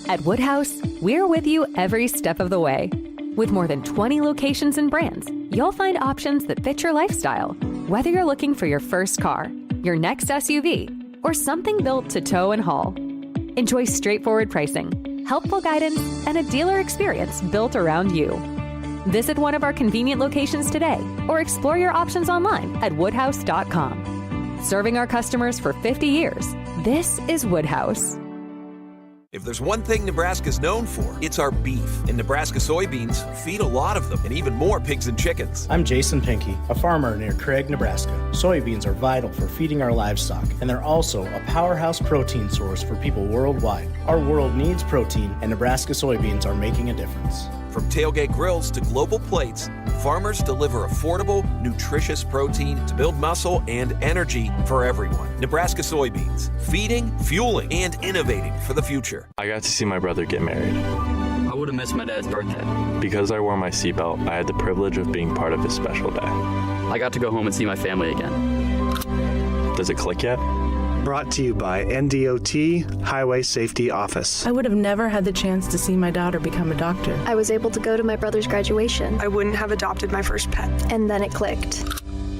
At Woodhouse, we're with you every step of the way. With more than 20 locations and brands, you'll find options that fit your lifestyle. Whether you're looking for your first car, your next SUV, or something built to tow and haul. Enjoy straightforward pricing, helpful guidance, and a dealer experience built around you. Visit one of our convenient locations today or explore your options online at woodhouse.com. Serving our customers for 50 years, this is Woodhouse. If there's one thing Nebraska's known for, it's our beef. And Nebraska soybeans feed a lot of them, and even more pigs and chickens. I'm Jason Pinky, a farmer near Craig, Nebraska. Soybeans are vital for feeding our livestock, and they're also a powerhouse protein source for people worldwide. Our world needs protein, and Nebraska soybeans are making a difference. From tailgate grills to global plates, farmers deliver affordable, nutritious protein to build muscle and energy for everyone. Nebraska soybeans, feeding, fueling, and innovating for the future. I got to see my brother get married. I would have missed my dad's birthday. Because I wore my seatbelt, I had the privilege of being part of his special day. I got to go home and see my family again. Does it click yet? Brought to you by NDOT Highway Safety Office. I would have never had the chance to see my daughter become a doctor. I was able to go to my brother's graduation. I wouldn't have adopted my first pet. And then it clicked.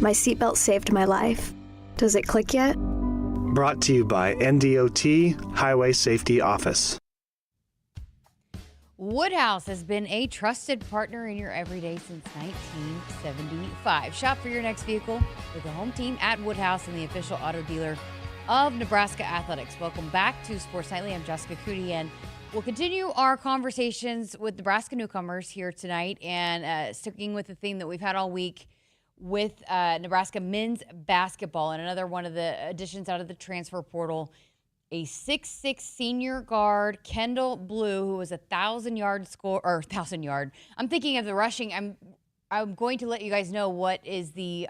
My seatbelt saved my life. Does it click yet? Brought to you by NDOT Highway Safety Office. Woodhouse has been a trusted partner in your everyday since 1975. Shop for your next vehicle with the home team at Woodhouse and the official auto dealer of Nebraska Athletics. Welcome back to Sports Nightly. I'm Jessica Coody, and we'll continue our conversations with Nebraska newcomers here tonight, and sticking with the theme that we've had all week with Nebraska men's basketball, and another one of the additions out of the transfer portal, a 6'6" senior guard, Kendall Blue, who was 1,000-yard score, or 1,000-yard. I'm thinking of the rushing. I'm going to let you guys know what is the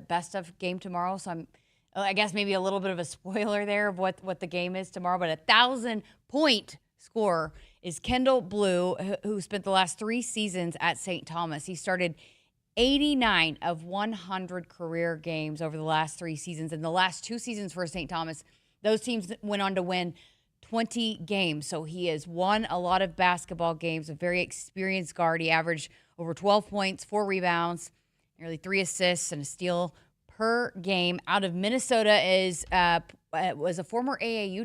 best of game tomorrow, so I guess maybe a little bit of a spoiler there of what the game is tomorrow, but 1,000-point scorer is Kendall Blue, who spent the last 3 seasons at St. Thomas. He started 89 of 100 career games over the last 3 seasons. In the last 2 seasons for St. Thomas, those teams went on to win 20 games. So he has won a lot of basketball games, a very experienced guard. He averaged over 12 points, 4 rebounds, nearly 3 assists, and a steal per game. Out of Minnesota was a former AAU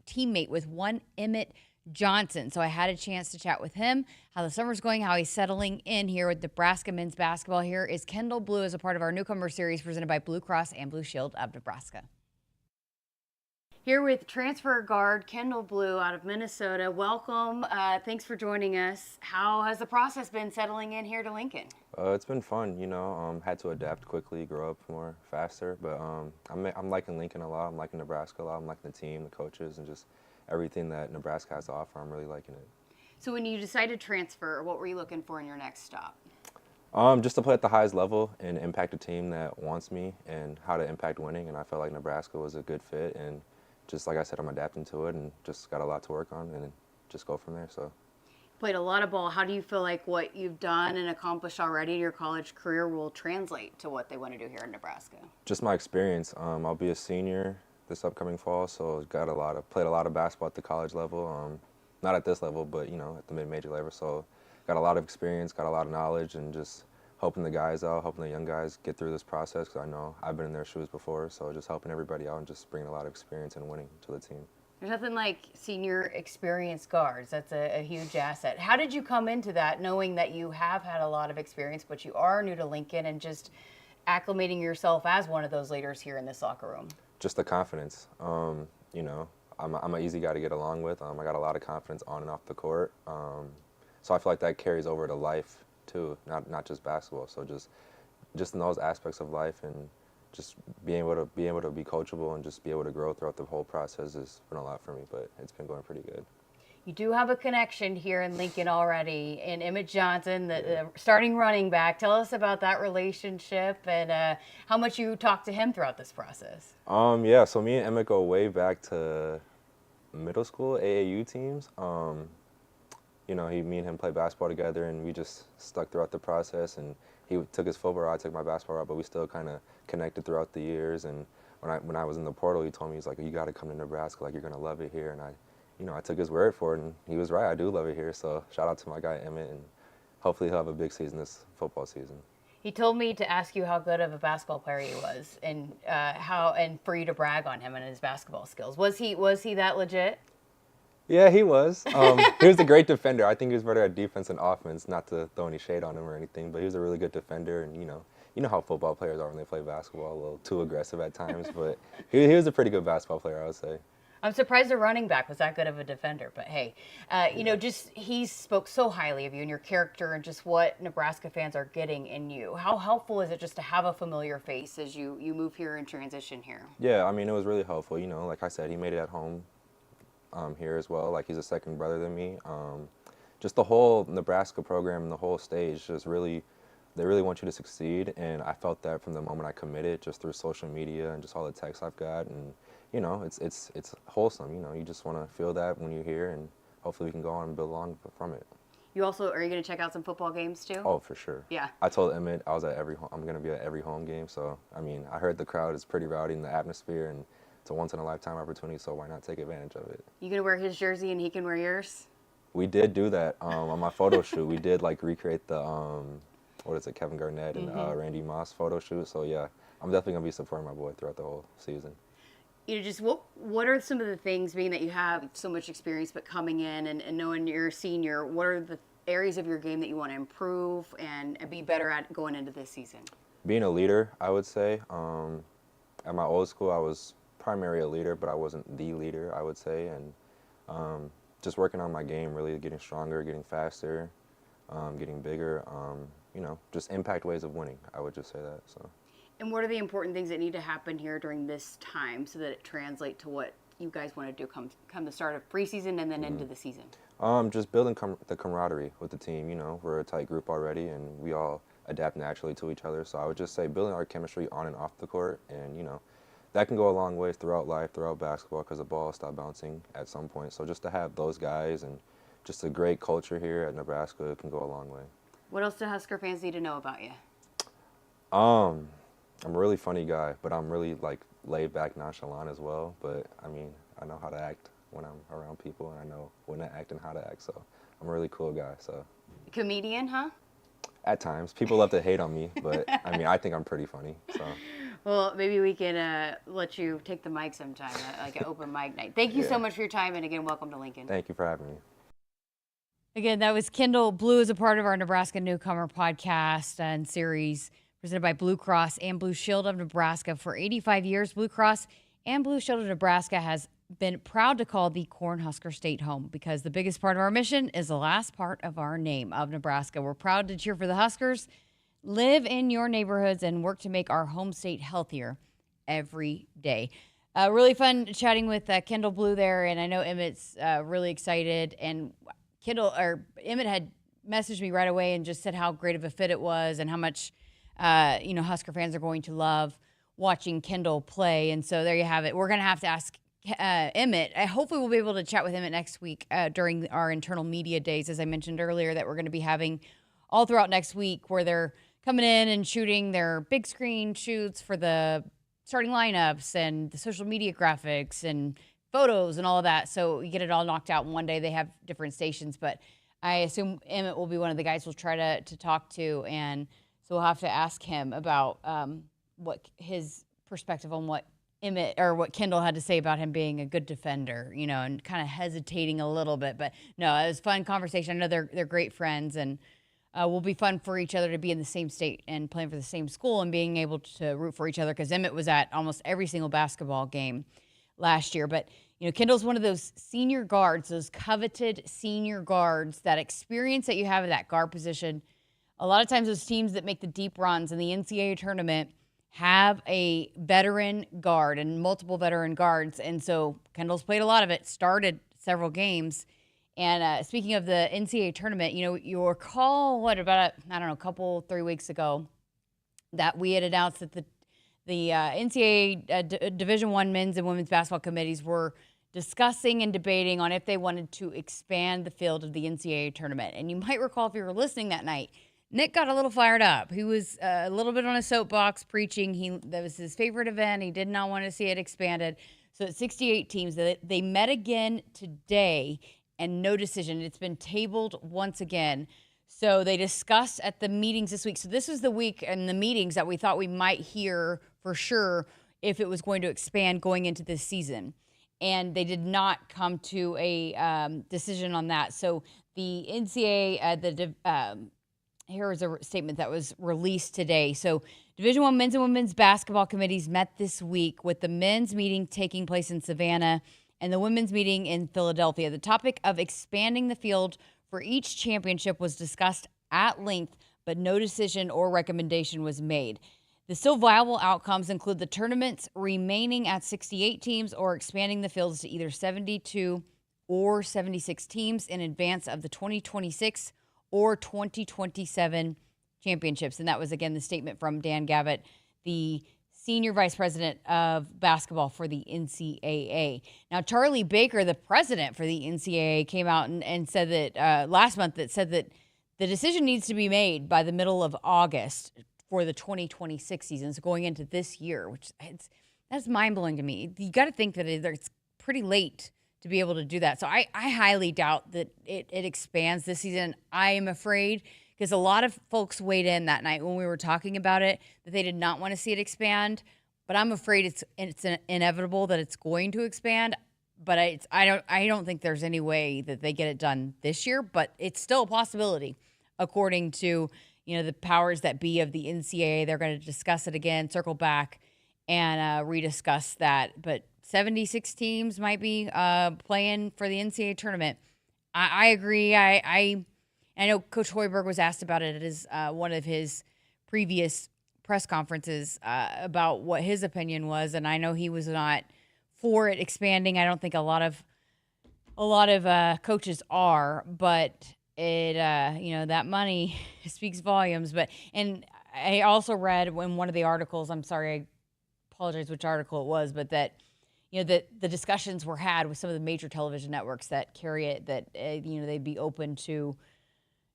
teammate with one Emit Johnson. So I had a chance to chat with him, how the summer's going, how he's settling in here with Nebraska men's basketball. Here is Kendall Blue as a part of our newcomer series presented by Blue Cross and Blue Shield of Nebraska. Here with transfer guard Kendall Blue out of Minnesota. Welcome. Thanks for joining us. How has the process been settling in here to Lincoln? It's been fun, you know. Had to adapt quickly, grow up more faster. But I'm liking Lincoln a lot. I'm liking Nebraska a lot. I'm liking the team, the coaches, and just everything that Nebraska has to offer. I'm really liking it. So when you decided to transfer, what were you looking for in your next stop? Just to play at the highest level and impact a team that wants me and how to impact winning. And I felt like Nebraska was a good fit. And just like I said, I'm adapting to it and just got a lot to work on and just go from there. So, played a lot of ball. How do you feel like what you've done and accomplished already in your college career will translate to what they want to do here in Nebraska? Just my experience. I'll be a senior this upcoming fall, so played a lot of basketball at the college level. Not at this level, but you know, at the mid-major level. So, got a lot of experience, got a lot of knowledge, and just helping the guys out, helping the young guys get through this process, because I know I've been in their shoes before, so just helping everybody out and just bringing a lot of experience and winning to the team. There's nothing like senior experienced guards. That's a huge asset. How did you come into that, knowing that you have had a lot of experience, but you are new to Lincoln, and just acclimating yourself as one of those leaders here in this locker room? Just the confidence. You know, I'm an easy guy to get along with. I got a lot of confidence on and off the court. So I feel like that carries over to life too, not just basketball. So just in those aspects of life, and just being able to be coachable and just be able to grow throughout the whole process has been a lot for me, but it's been going pretty good. You do have a connection here in Lincoln already, in Emit Johnson, the starting running back. Tell us about that relationship and how much you talked to him throughout this process. Yeah, so me and Emit go way back to middle school AAU teams. You know, me and him played basketball together, and we just stuck throughout the process. And he took his football route, I took my basketball route, but we still kind of connected throughout the years. And when I was in the portal, he told me, he's like, you got to come to Nebraska, like, you're going to love it here. And I took his word for it, and he was right. I do love it here. So shout out to my guy Emit, and hopefully he'll have a big season this football season. He told me to ask you how good of a basketball player he was, and for you to brag on him and his basketball skills. Was he that legit? Yeah, he was. He was a great defender. I think he was better at defense and offense, not to throw any shade on him or anything, but he was a really good defender. And, you know how football players are when they play basketball, a little too aggressive at times, but he was a pretty good basketball player, I would say. I'm surprised the running back was that good of a defender, but hey, you know, just he spoke so highly of you and your character and just what Nebraska fans are getting in you. How helpful is it just to have a familiar face as you move here and transition here? Yeah, I mean, it was really helpful. You know, like I said, he made it at home. Here as well, like he's a second brother than me. Just the whole Nebraska program and the whole stage, they really want you to succeed, and I felt that from the moment I committed, just through social media and just all the texts I've got, and you know, it's wholesome. You know, you just want to feel that when you're here, and hopefully we can go on and build along from it. Are you going to check out some football games too? Oh, for sure. Yeah. I told Emit I'm going to be at every home game. So I mean, I heard the crowd is pretty rowdy in the atmosphere, and it's a once-in-a-lifetime opportunity, so why not take advantage of it? You gonna wear his jersey and he can wear yours? We did do that on my photo shoot. We did like recreate the Kevin Garnett and Randy Moss photo shoot. So yeah, I'm definitely gonna be supporting my boy throughout the whole season. You know, just what are some of the things, being that you have so much experience, but coming in and knowing you're a senior, what are the areas of your game that you want to improve and be better at going into this season? Being a leader, I would say. At my old school, I was primarily a leader, but I wasn't the leader, I would say, and just working on my game, really getting stronger, getting faster, getting bigger, you know, just impact ways of winning, I would just say that. So. And what are the important things that need to happen here during this time so that it translates to what you guys want to do come the start of preseason and then into the season? Just building the camaraderie with the team. You know, we're a tight group already, and we all adapt naturally to each other. So I would just say building our chemistry on and off the court, and you know, that can go a long way throughout life, throughout basketball, because the ball stopped bouncing at some point. So just to have those guys and just a great culture here at Nebraska can go a long way. What else do Husker fans need to know about you? I'm a really funny guy, but I'm really like laid back, nonchalant as well. But I mean, I know how to act when I'm around people, and I know when to act and how to act. So I'm a really cool guy. So. Comedian, huh? At times. People love to hate on me, but I mean, I think I'm pretty funny. So. Well, maybe we can let you take the mic sometime, like an open mic night. Thank you so much for your time, and again, welcome to Lincoln. Thank you for having me. Again, that was Kendall Blue as a part of our Nebraska Newcomer podcast and series presented by Blue Cross and Blue Shield of Nebraska. For 85 years, Blue Cross and Blue Shield of Nebraska has been proud to call the Cornhusker State home because the biggest part of our mission is the last part of our name of Nebraska. We're proud to cheer for the Huskers, live in your neighborhoods, and work to make our home state healthier every day. Really fun chatting with Kendall Blue there, and I know Emit's really excited. And Emit had messaged me right away and just said how great of a fit it was and how much Husker fans are going to love watching Kendall play. And so there you have it. We're going to have to ask Emit. Hopefully we'll be able to chat with Emit next week during our internal media days, as I mentioned earlier, that we're going to be having all throughout next week, where they're coming in and shooting their big screen shoots for the starting lineups and the social media graphics and photos and all of that. So you get it all knocked out in one day. They have different stations, but I assume Emit will be one of the guys we'll try to talk to. And so we'll have to ask him about what his perspective on what Kendall had to say about him being a good defender, and kind of hesitating a little bit. But no, it was a fun conversation. I know they're great friends, and will be fun for each other to be in the same state and playing for the same school and being able to root for each other, because Emit was at almost every single basketball game last year. But Kendall's one of those senior guards, those coveted senior guards, that experience that you have in that guard position. A lot of times those teams that make the deep runs in the NCAA tournament have a veteran guard and multiple veteran guards. And so Kendall's played a lot of it, started several games. And speaking of the NCAA tournament, you recall about 3 weeks ago that we had announced that the NCAA Division I men's and women's basketball committees were discussing and debating on if they wanted to expand the field of the NCAA tournament. And you might recall, if you were listening that night, Nick got a little fired up. He was a little bit on a soapbox preaching. That was his favorite event. He did not want to see it expanded. So it's 68 teams. They met again today, and no decision. It's been tabled once again. So they discussed at the meetings this week. So this was the week and the meetings that we thought we might hear for sure if it was going to expand going into this season. And they did not come to a decision on that. So the NCAA, here is a statement that was released today. So Division I men's and women's basketball committees met this week, with the men's meeting taking place in Savannah and the women's meeting in Philadelphia. The topic of expanding the field for each championship was discussed at length, but no decision or recommendation was made. The still viable outcomes include the tournaments remaining at 68 teams or expanding the fields to either 72 or 76 teams in advance of the 2026 or 2027 championships. And that was, again, the statement from Dan Gavitt, the Senior Vice President of Basketball for the NCAA. Now, Charlie Baker, the president for the NCAA, came out and said that last month, that the decision needs to be made by the middle of August for the 2026 season, so going into this year, which that's mind-blowing to me. You got to think that it's pretty late to be able to do that. So I highly doubt that it expands this season. I am afraid, because a lot of folks weighed in that night when we were talking about it, that they did not want to see it expand. But I'm afraid it's inevitable that it's going to expand. But I don't think there's any way that they get it done this year. But it's still a possibility, according to the powers that be of the NCAA. They're going to discuss it again, circle back, and rediscuss that. But 76 teams might be playing for the NCAA tournament. I agree. I know Coach Hoiberg was asked about it at one of his previous press conferences about what his opinion was, and I know he was not for it expanding. I don't think a lot of coaches are, but it that money speaks volumes. And I also read in one of the articles, I'm sorry, I apologize which article it was, but that the discussions were had with some of the major television networks that carry it, that they'd be open to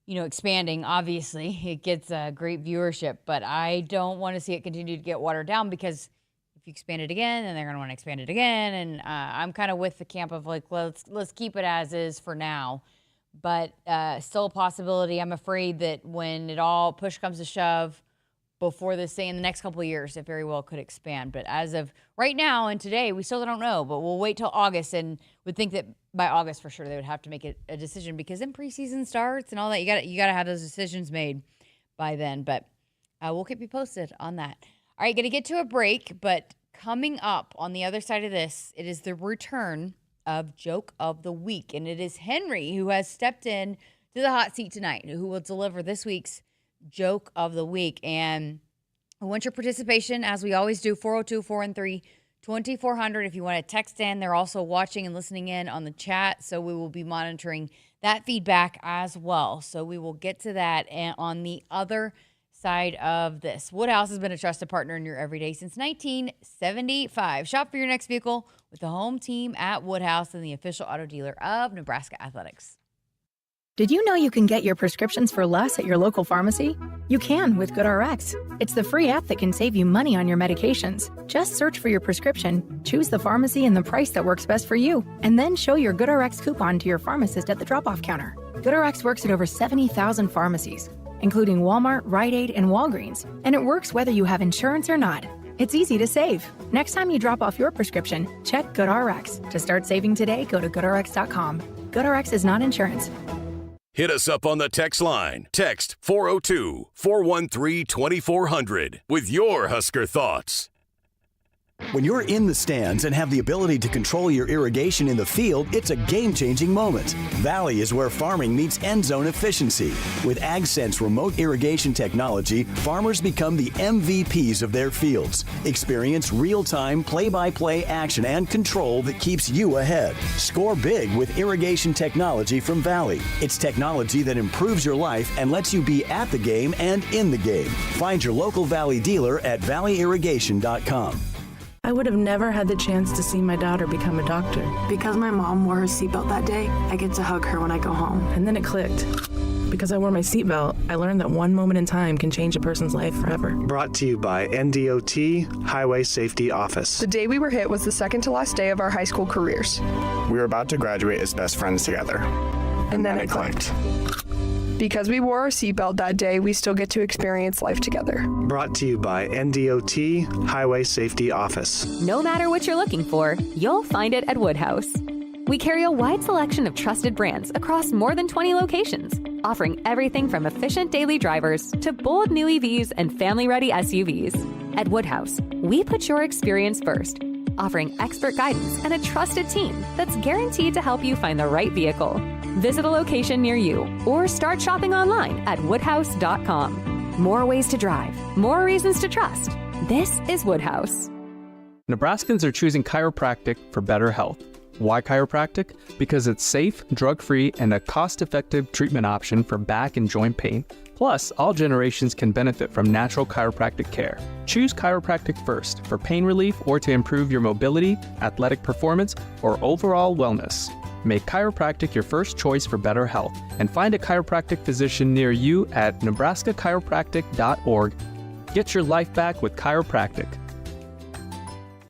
expanding. Obviously, it gets a great viewership, but I don't want to see it continue to get watered down, because if you expand it again, then they're going to want to expand it again. And I'm kind of with the camp of let's keep it as is for now, but still a possibility. I'm afraid that when it all push comes to shove, before this thing in the next couple of years, it very well could expand. But as of right now and today, we still don't know. But we'll wait till August, and would think that by August for sure they would have to make a decision, because then preseason starts and all that. You got to have those decisions made by then. But we'll keep you posted on that. All right, going to get to a break, but coming up on the other side of this, it is the return of Joke of the Week, and it is Henry who has stepped in to the hot seat tonight, who will deliver this week's Joke of the Week. And I want your participation, as we always do, 402-413-2400. If you want to text in, they're also watching and listening in on the chat, so we will be monitoring that feedback as well. So we will get to that on the other side of this. Woodhouse has been a trusted partner in your everyday since 1975. Shop for your next vehicle with the home team at Woodhouse and the official auto dealer of Nebraska Athletics. Did you know you can get your prescriptions for less at your local pharmacy? You can with GoodRx. It's the free app that can save you money on your medications. Just search for your prescription, choose the pharmacy and the price that works best for you, and then show your GoodRx coupon to your pharmacist at the drop-off counter. GoodRx works at over 70,000 pharmacies, including Walmart, Rite Aid, and Walgreens, and it works whether you have insurance or not. It's easy to save. Next time you drop off your prescription, check GoodRx. To start saving today, go to GoodRx.com. GoodRx is not insurance. Hit us up on the text line. Text 402-413-2400 with your Husker thoughts. When you're in the stands and have the ability to control your irrigation in the field, it's a game-changing moment. Valley is where farming meets end zone efficiency. With AgSense remote irrigation technology, farmers become the MVPs of their fields. Experience real-time, play-by-play action and control that keeps you ahead. Score big with irrigation technology from Valley. It's technology that improves your life and lets you be at the game and in the game. Find your local Valley dealer at valleyirrigation.com. I would have never had the chance to see my daughter become a doctor. Because my mom wore her seatbelt that day, I get to hug her when I go home. And then it clicked. Because I wore my seatbelt, I learned that one moment in time can change a person's life forever. Brought to you by NDOT Highway Safety Office. The day we were hit was the second to last day of our high school careers. We were about to graduate as best friends together. And then it clicked. Because we wore our seatbelt that day, we still get to experience life together. Brought to you by NDOT Highway Safety Office. No matter what you're looking for, you'll find it at Woodhouse. We carry a wide selection of trusted brands across more than 20 locations, offering everything from efficient daily drivers to bold new EVs and family-ready SUVs. At Woodhouse, we put your experience first, offering expert guidance and a trusted team that's guaranteed to help you find the right vehicle. Visit a location near you or start shopping online at woodhouse.com. More ways to drive, more reasons to trust. This is Woodhouse. Nebraskans are choosing chiropractic for better health. Why chiropractic? Because it's safe, drug-free, and a cost-effective treatment option for back and joint pain. Plus, all generations can benefit from natural chiropractic care. Choose chiropractic first for pain relief or to improve your mobility, athletic performance, or overall wellness. Make chiropractic your first choice for better health and find a chiropractic physician near you at nebraskachiropractic.org. Get your life back with chiropractic.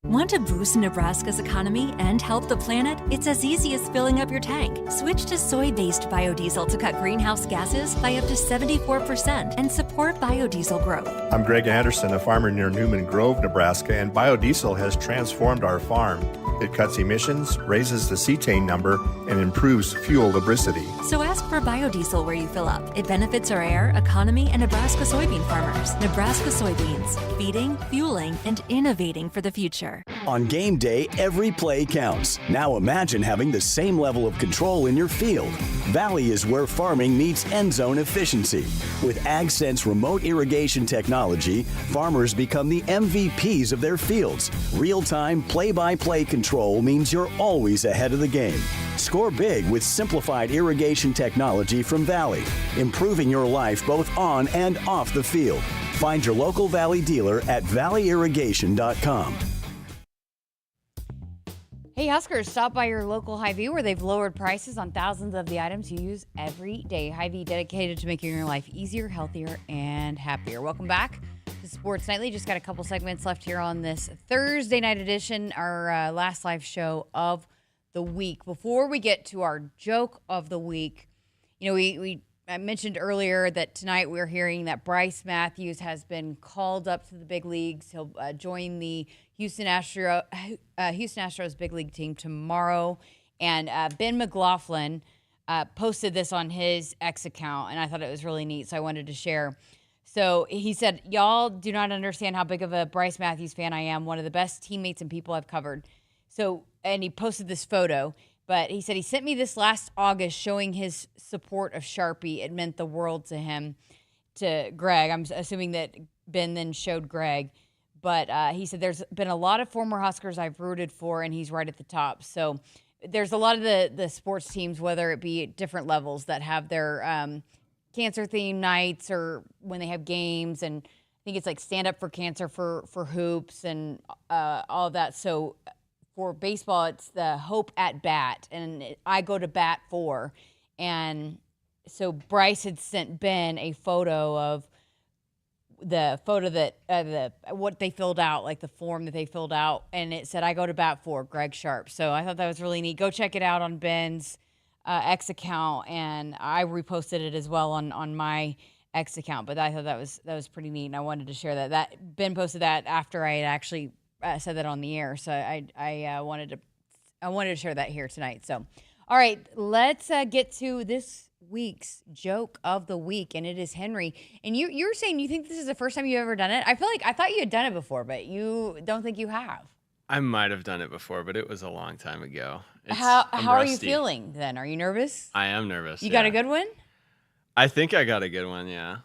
Want to boost Nebraska's economy and help the planet? It's as easy as filling up your tank. Switch to soy-based biodiesel to cut greenhouse gases by up to 74% and support biodiesel growth. I'm Greg Anderson, a farmer near Newman Grove, Nebraska, and biodiesel has transformed our farm. It cuts emissions, raises the cetane number, and improves fuel lubricity. So ask for biodiesel where you fill up. It benefits our air, economy, and Nebraska soybean farmers. Nebraska soybeans, feeding, fueling, and innovating for the future. On game day, every play counts. Now imagine having the same level of control in your field. Valley is where farming meets end zone efficiency. With AgSense remote irrigation technology, farmers become the MVPs of their fields. Real-time, play-by-play control means you're always ahead of the game. Score big with simplified irrigation technology from Valley, improving your life both on and off the field. Find your local Valley dealer at valleyirrigation.com. Hey Huskers, stop by your local Hy-Vee where they've lowered prices on thousands of the items you use every day. Hy-Vee dedicated to making your life easier, healthier, and happier. Welcome back to Sports Nightly. Just got a couple segments left here on this Thursday night edition, our last live show of the week. Before we get to our joke of the week, you know, we I mentioned earlier that tonight we're hearing that Bryce Matthews has been called up to the big leagues. He'll join the Houston Astros big league team tomorrow. And Ben McLaughlin posted this on his X account, and I thought it was really neat, so I wanted to share. So he said, y'all do not understand how big of a Bryce Matthews fan I am, one of the best teammates and people I've covered. So, and he posted this photo. But he said he sent me this last August showing his support of Sharpie. It meant the world to him, to Greg. I'm assuming that Ben then showed Greg. But he said there's been a lot of former Huskers I've rooted for, and he's right at the top. So there's a lot of the sports teams, whether it be at different levels, that have their cancer-themed nights or when they have games. And I think it's like Stand Up for Cancer for hoops and all of that. So for baseball, it's the Hope at Bat, and I go to bat for. And so Bryce had sent Ben a photo of the photo that what they filled out, like the form that they filled out, and it said, I go to bat for Greg Sharp. So I thought that was really neat. Go check it out on Ben's X account, and I reposted it as well on my X account. But I thought that was pretty neat, and I wanted to share that. That Ben posted that after I had actually said that on the air, so I wanted to share that here tonight. So, all right, let's get to this week's joke of the week, and it is Henry. And you were saying you think this is the first time you've ever done it. I thought you had done it before, but you don't think you have. I might have done it before, but it was a long time ago. How are you feeling then? Are you nervous? I am nervous. You got a good one? I think I got a good one. Yeah.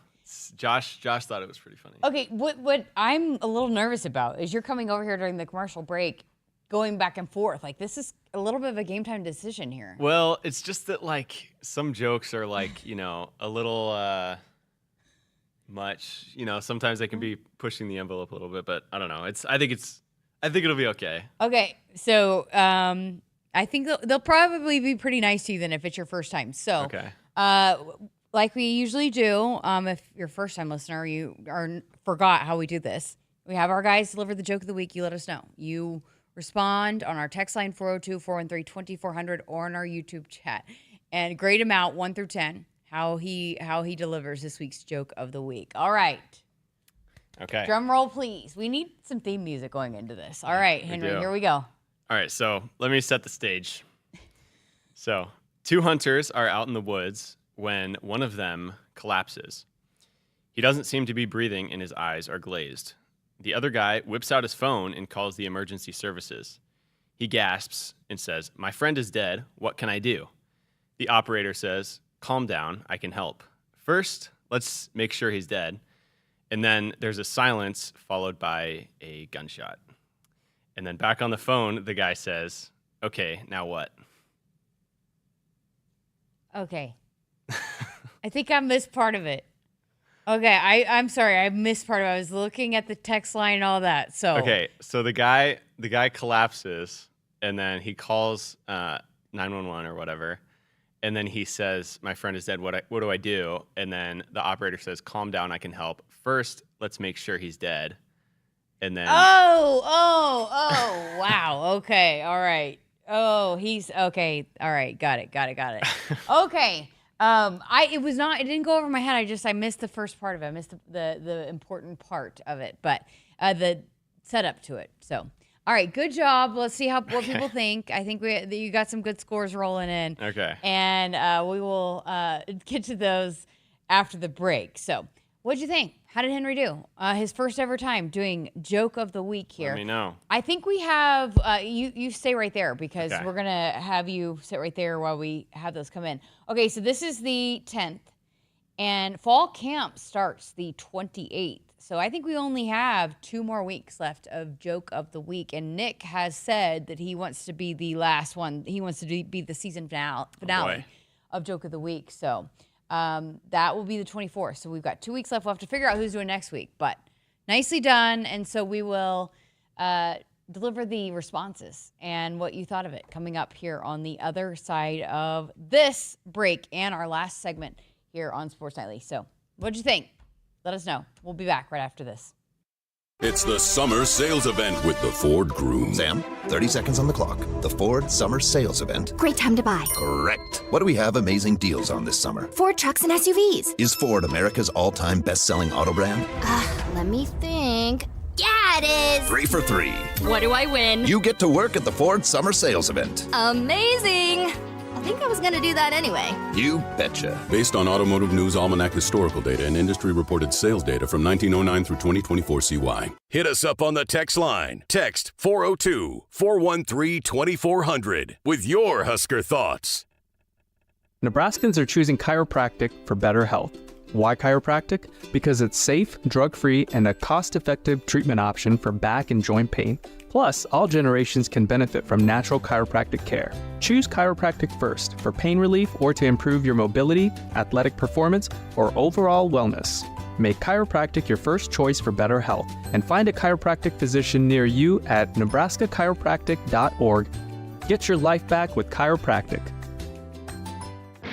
Josh thought it was pretty funny. Okay, what I'm a little nervous about is you're coming over here during the commercial break, going back and forth. Like, this is a little bit of a game time decision here. Well, it's just that, like, some jokes are, like, a little much. Sometimes they can be pushing the envelope a little bit, but I don't know. I think it'll be okay. Okay, so I think they'll probably be pretty nice to you then if it's your first time. So, okay. Like we usually do, if you're a first-time listener, you forgot how we do this. We have our guys deliver the joke of the week. You let us know. You respond on our text line 402-413-2400 or on our YouTube chat. And grade him out 1 through 10, how he delivers this week's joke of the week. All right. Okay. Drum roll, please. We need some theme music going into this. All right, Henry, here we go. All right, so let me set the stage. So, 2 hunters are out in the woods when one of them collapses. He doesn't seem to be breathing and his eyes are glazed. The other guy whips out his phone and calls the emergency services. He gasps and says, "My friend is dead. What can I do?" The operator says, "Calm down. I can help. First, let's make sure he's dead." And then there's a silence followed by a gunshot. And then back on the phone, the guy says, "Okay, now what?" Okay. I think I missed part of it. Okay, I'm sorry, I missed part of it. I was looking at the text line and all that. So okay, so the guy collapses and then he calls 911 or whatever, and then he says, "My friend is dead. What do I do?" And then the operator says, "Calm down. I can help. First, let's make sure he's dead." And then oh, wow. Okay, all right. Oh, he's okay. All right, got it. Okay. It didn't go over my head. I missed the first part of it. I missed the important part of it, but the setup to it. So, all right, good job. Let's see what people think. I think you got some good scores rolling in. Okay. And we will get to those after the break. So, what'd you think? How did Henry do? His first ever time doing joke of the week here. Let me know. I think we have you stay right there because we're gonna have you sit right there while we have those come in. Okay, so this is the 10th, and fall camp starts the 28th. So I think we only have 2 more weeks left of joke of the week, and Nick has said that he wants to be the last one. He wants to be the season finale of joke of the week. So. That will be the 24th. So we've got 2 weeks left. We'll have to figure out who's doing next week. But nicely done. And so we will deliver the responses and what you thought of it coming up here on the other side of this break and our last segment here on Sports Nightly. So what'd you think? Let us know. We'll be back right after this. It's the summer sales event with the Ford Groom. Sam, 30 seconds on the clock. The Ford Summer Sales Event. Great time to buy. Correct. What do we have amazing deals on this summer? Ford trucks and SUVs. Is Ford America's all-time best-selling auto brand? Let me think. Yeah, it is. 3 for 3. What do I win? You get to work at the Ford Summer Sales Event. Amazing. I think I was going to do that anyway. You betcha. Based on Automotive News Almanac historical data and industry-reported sales data from 1909 through 2024 CY. Hit us up on the text line. Text 402-413-2400 with your Husker thoughts. Nebraskans are choosing chiropractic for better health. Why chiropractic? Because it's safe, drug-free, and a cost-effective treatment option for back and joint pain. Plus, all generations can benefit from natural chiropractic care. Choose chiropractic first for pain relief or to improve your mobility, athletic performance, or overall wellness. Make chiropractic your first choice for better health and find a chiropractic physician near you at nebraskachiropractic.org. Get your life back with chiropractic.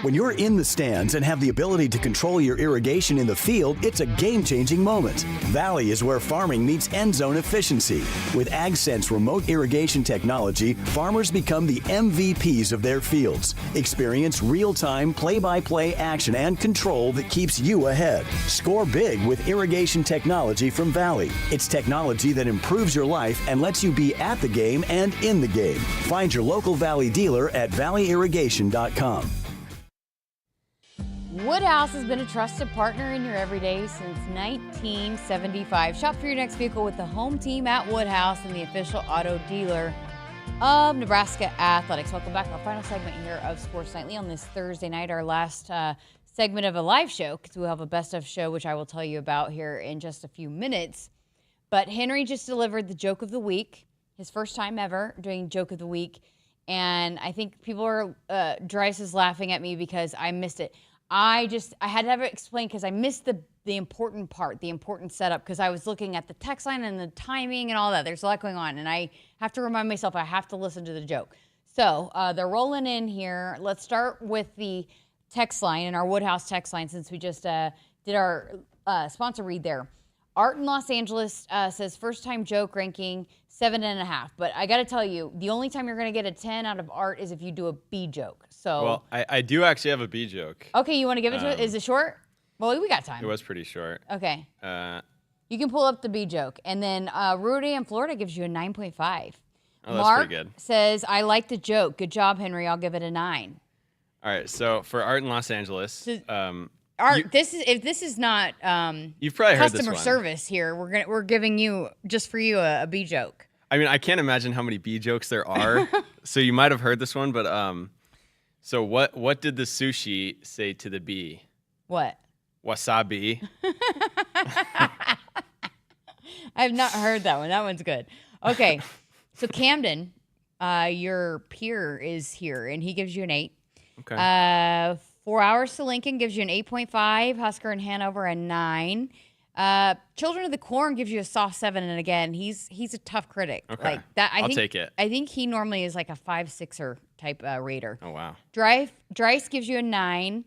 When you're in the stands and have the ability to control your irrigation in the field, it's a game-changing moment. Valley is where farming meets end zone efficiency. With AgSense remote irrigation technology, farmers become the MVPs of their fields. Experience real-time, play-by-play action and control that keeps you ahead. Score big with irrigation technology from Valley. It's technology that improves your life and lets you be at the game and in the game. Find your local Valley dealer at valleyirrigation.com. Woodhouse has been a trusted partner in your everyday since 1975. Shop for your next vehicle with the home team at Woodhouse and the official auto dealer of Nebraska Athletics. Welcome back to our final segment here of Sports Nightly on this Thursday night, our last segment of a live show, because we'll have a best of show, which I will tell you about here in just a few minutes. But Henry just delivered the joke of the week, his first time ever doing joke of the week. And I think people are, Bryce is laughing at me because I missed it. I had to have it explained because I missed the important part, the important setup, because I was looking at the text line and the timing and all that. There's a lot going on, and I have to remind myself I have to listen to the joke. So they're rolling in here. Let's start with the text line and our Woodhouse text line, since we just did our sponsor read there. Art in Los Angeles says first-time joke ranking 7.5. But I got to tell you, the only time you're going to get a 10 out of Art is if you do a B joke. So, well, I do actually have a B joke. Okay, you want to give it to it? Is it short? Well, we got time. It was pretty short. Okay. You can pull up the B joke. And then Rudy in Florida gives you a 9.5. Oh, that's Mark pretty good. says, I like the joke. Good job, Henry. I'll give it a 9. All right, so for Art in Los Angeles... Art, if this is not you've probably heard customer this one. Service here, we're giving you, just for you, a B joke. I mean, I can't imagine how many B jokes there are. So you might have heard this one, but so what did the sushi say to the bee? What? Wasabi. I have not heard that one. That one's good. Okay, so Camden, your peer is here, and he gives you an 8. Okay. 4 Hours to Lincoln gives you an 8.5. Husker and Hanover a 9. Children of the Corn gives you a soft 7, and again, he's a tough critic. Okay. Like that, I'll take it. I think he normally is like a 5-6er type rater. Oh wow. Bryce gives you a 9.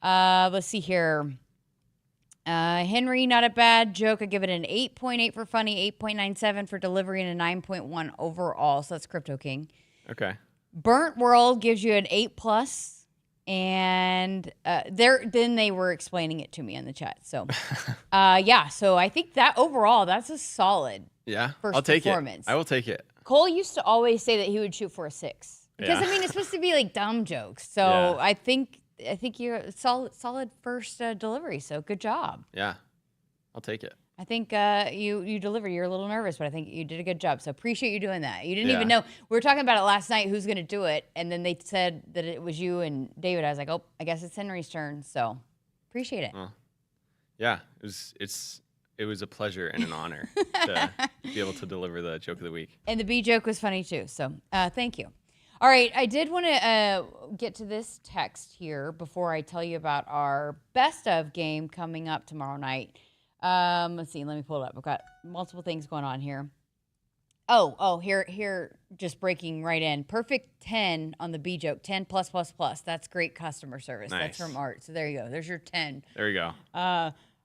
Let's see here. Henry, not a bad joke. I give it an 8.8 for funny, 8.97 for delivery, and a 9.1 overall. So that's Crypto King. Okay. Burnt World gives you an 8+. And then they were explaining it to me in the chat. So, yeah. So I think that overall, that's a solid first I'll take performance. it. I will take it. Cole used to always say that he would shoot for a 6 because Yeah. I mean it's supposed to be like dumb jokes. So Yeah. I think you're a solid first delivery. So good job. Yeah, I'll take it. I think you delivered. You're a little nervous, but I think you did a good job. So appreciate you doing that. You didn't even know. We were talking about it last night, who's going to do it. And then they said that it was you and David. I was like, oh, I guess it's Henry's turn. So appreciate it. Yeah, it was a pleasure and an honor to be able to deliver the joke of the week. And the B joke was funny too. So thank you. All right, I did want to get to this text here before I tell you about our best of game coming up tomorrow night. Let's see. Let me pull it up. I've got multiple things going on here. Oh, here, just breaking right in. Perfect 10 on the B joke. 10 plus. That's great customer service. Nice. That's from Art. So there you go. There's your 10. There you go.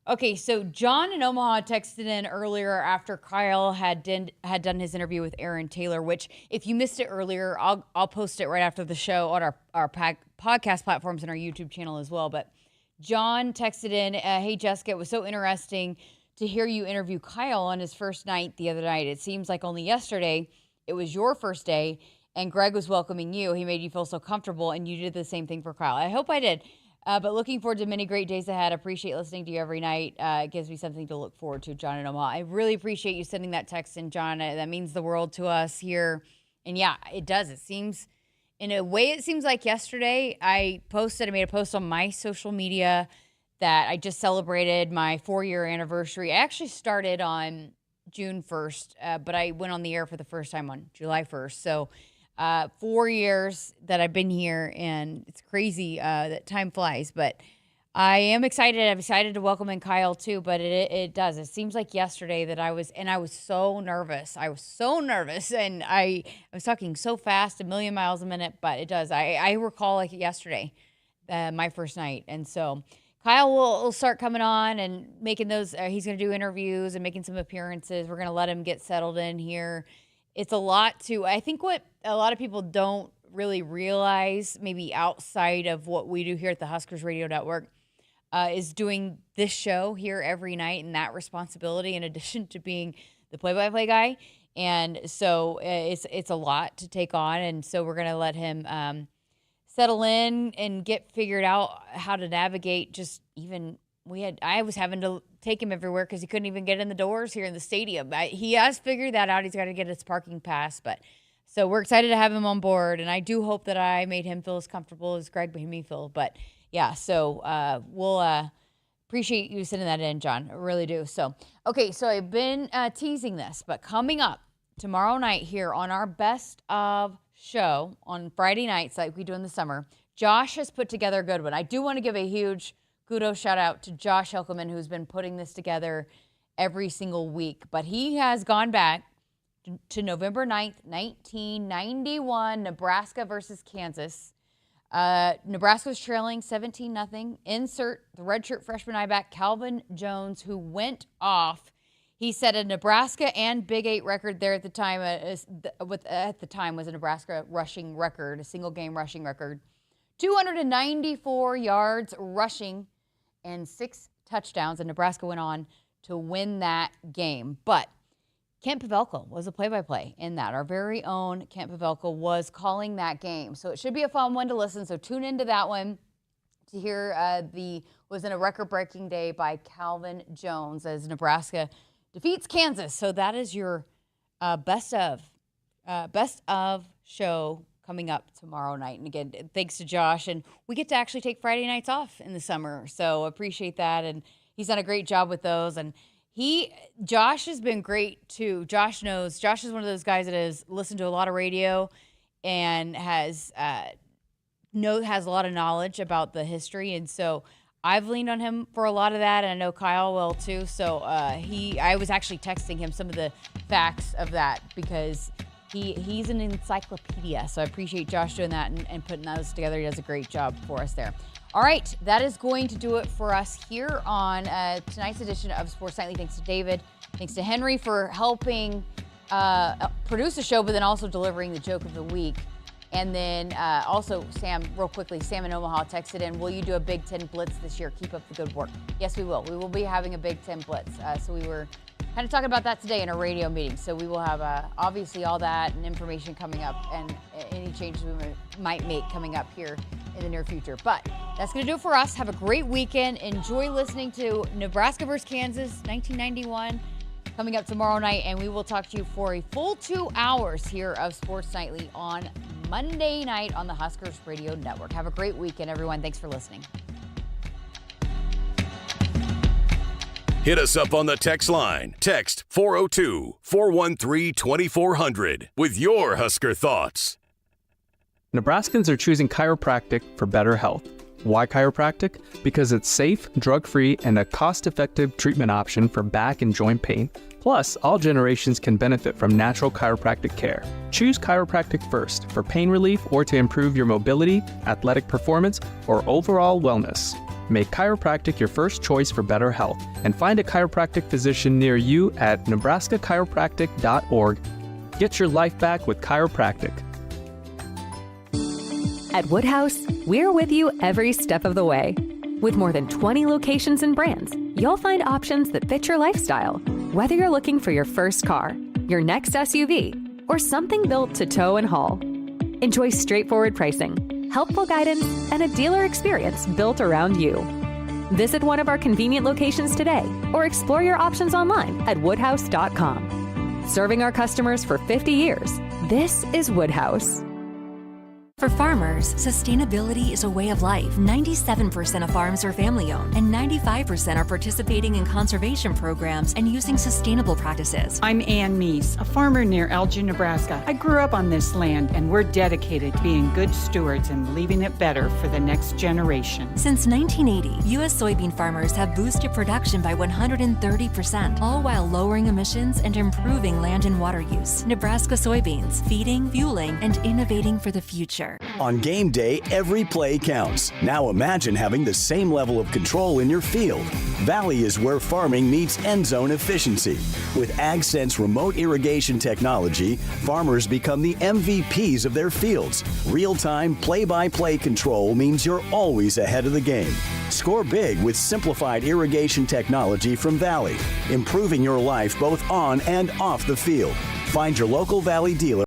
Okay, so John in Omaha texted in earlier after Kyle had done his interview with Aaron Taylor, which if you missed it earlier, I'll post it right after the show on our podcast platforms and our YouTube channel as well. But John texted in, hey, Jessica, it was so interesting to hear you interview Kyle on his first night the other night. It seems like only yesterday it was your first day, and Greg was welcoming you. He made you feel so comfortable, and you did the same thing for Kyle. I hope I did. But looking forward to many great days ahead. Appreciate listening to you every night. It gives me something to look forward to, John and Omaha. I really appreciate you sending that text in, John. That means the world to us here. And yeah, it does. It seems, in a way, it seems like yesterday I made a post on my social media that I just celebrated my 4-year anniversary. I actually started on June 1st, but I went on the air for the first time on July 1st. So 4 years that I've been here, and it's crazy that time flies, but I am excited. I'm excited to welcome in Kyle too, but it does. It seems like yesterday that I was so nervous. And I was talking so fast, a million miles a minute, but it does. I recall like yesterday, my first night. And so Kyle will start coming on and making those, he's going to do interviews and making some appearances. We're going to let him get settled in here. It's a lot I think what a lot of people don't really realize, maybe outside of what we do here at the Huskers Radio Network, is doing this show here every night and that responsibility in addition to being the play-by-play guy. And so it's a lot to take on. And so we're going to let him settle in and get figured out how to navigate just even I was having to take him everywhere because he couldn't even get in the doors here in the stadium. He has figured that out. He's got to get his parking pass. But so we're excited to have him on board. And I do hope that I made him feel as comfortable as Greg made me feel. But yeah, so we'll appreciate you sending that in, John. I really do. So, okay, so I've been teasing this, but coming up tomorrow night here on our Best of show on Friday nights like we do in the summer, Josh has put together a good one. I do want to give a huge kudos shout out to Josh Helkelman, who's been putting this together every single week. But he has gone back to November 9th, 1991, Nebraska versus Kansas. Nebraska was trailing 17-0. Insert the redshirt freshman I-back Calvin Jones, who went off. He set a Nebraska and Big 8 record there at the time. Was a Nebraska rushing record, a single game rushing record. 294 yards rushing and 6 touchdowns, and Nebraska went on to win that game. But Kent Pavelka was a play-by-play in that. Our very own Kent Pavelka was calling that game. So it should be a fun one to listen. So tune into that one to hear was in a record-breaking day by Calvin Jones as Nebraska defeats Kansas. So that is your best of show coming up tomorrow night. And again, thanks to Josh. And we get to actually take Friday nights off in the summer. So appreciate that. And he's done a great job with those. And Josh has been great too. Josh is one of those guys that has listened to a lot of radio and has a lot of knowledge about the history. And so I've leaned on him for a lot of that, and I know Kyle will too. So I was actually texting him some of the facts of that because he's an encyclopedia. So I appreciate Josh doing that and putting those together. He does a great job for us there. All right, that is going to do it for us here on tonight's edition of Sports Nightly. Thanks to David. Thanks to Henry for helping produce the show, but then also delivering the joke of the week. And then also, Sam, real quickly, Sam in Omaha texted in, will you do a Big Ten Blitz this year? Keep up the good work. Yes, we will. We will be having a Big Ten Blitz. So we were kind of talking about that today in our radio meeting. So we will have obviously all that and information coming up and any changes we might make coming up here in the near future. But that's going to do it for us. Have a great weekend. Enjoy listening to Nebraska versus Kansas, 1991, coming up tomorrow night. And we will talk to you for a full 2 hours here of Sports Nightly on Monday night on the Huskers Radio Network. Have a great weekend, everyone. Thanks for listening. Hit us up on the text line. Text 402-413-2400 with your Husker thoughts. Nebraskans are choosing chiropractic for better health. Why chiropractic? Because it's safe, drug-free, and a cost-effective treatment option for back and joint pain. Plus, all generations can benefit from natural chiropractic care. Choose chiropractic first for pain relief or to improve your mobility, athletic performance, or overall wellness. Make chiropractic your first choice for better health and find a chiropractic physician near you at nebraskachiropractic.org. Get your life back with chiropractic. At Woodhouse, we're with you every step of the way. With more than 20 locations and brands, you'll find options that fit your lifestyle. Whether you're looking for your first car, your next SUV, or something built to tow and haul. Enjoy straightforward pricing, helpful guidance, and a dealer experience built around you. Visit one of our convenient locations today or explore your options online at woodhouse.com. Serving our customers for 50 years, this is Woodhouse. For farmers, sustainability is a way of life. 97% of farms are family-owned, and 95% are participating in conservation programs and using sustainable practices. I'm Ann Meese, a farmer near Elgin, Nebraska. I grew up on this land, and we're dedicated to being good stewards and leaving it better for the next generation. Since 1980, U.S. soybean farmers have boosted production by 130%, all while lowering emissions and improving land and water use. Nebraska soybeans, feeding, fueling, and innovating for the future. On game day, every play counts. Now imagine having the same level of control in your field. Valley is where farming meets end zone efficiency. With AgSense remote irrigation technology, farmers become the MVPs of their fields. Real-time, play-by-play control means you're always ahead of the game. Score big with simplified irrigation technology from Valley, improving your life both on and off the field. Find your local Valley dealer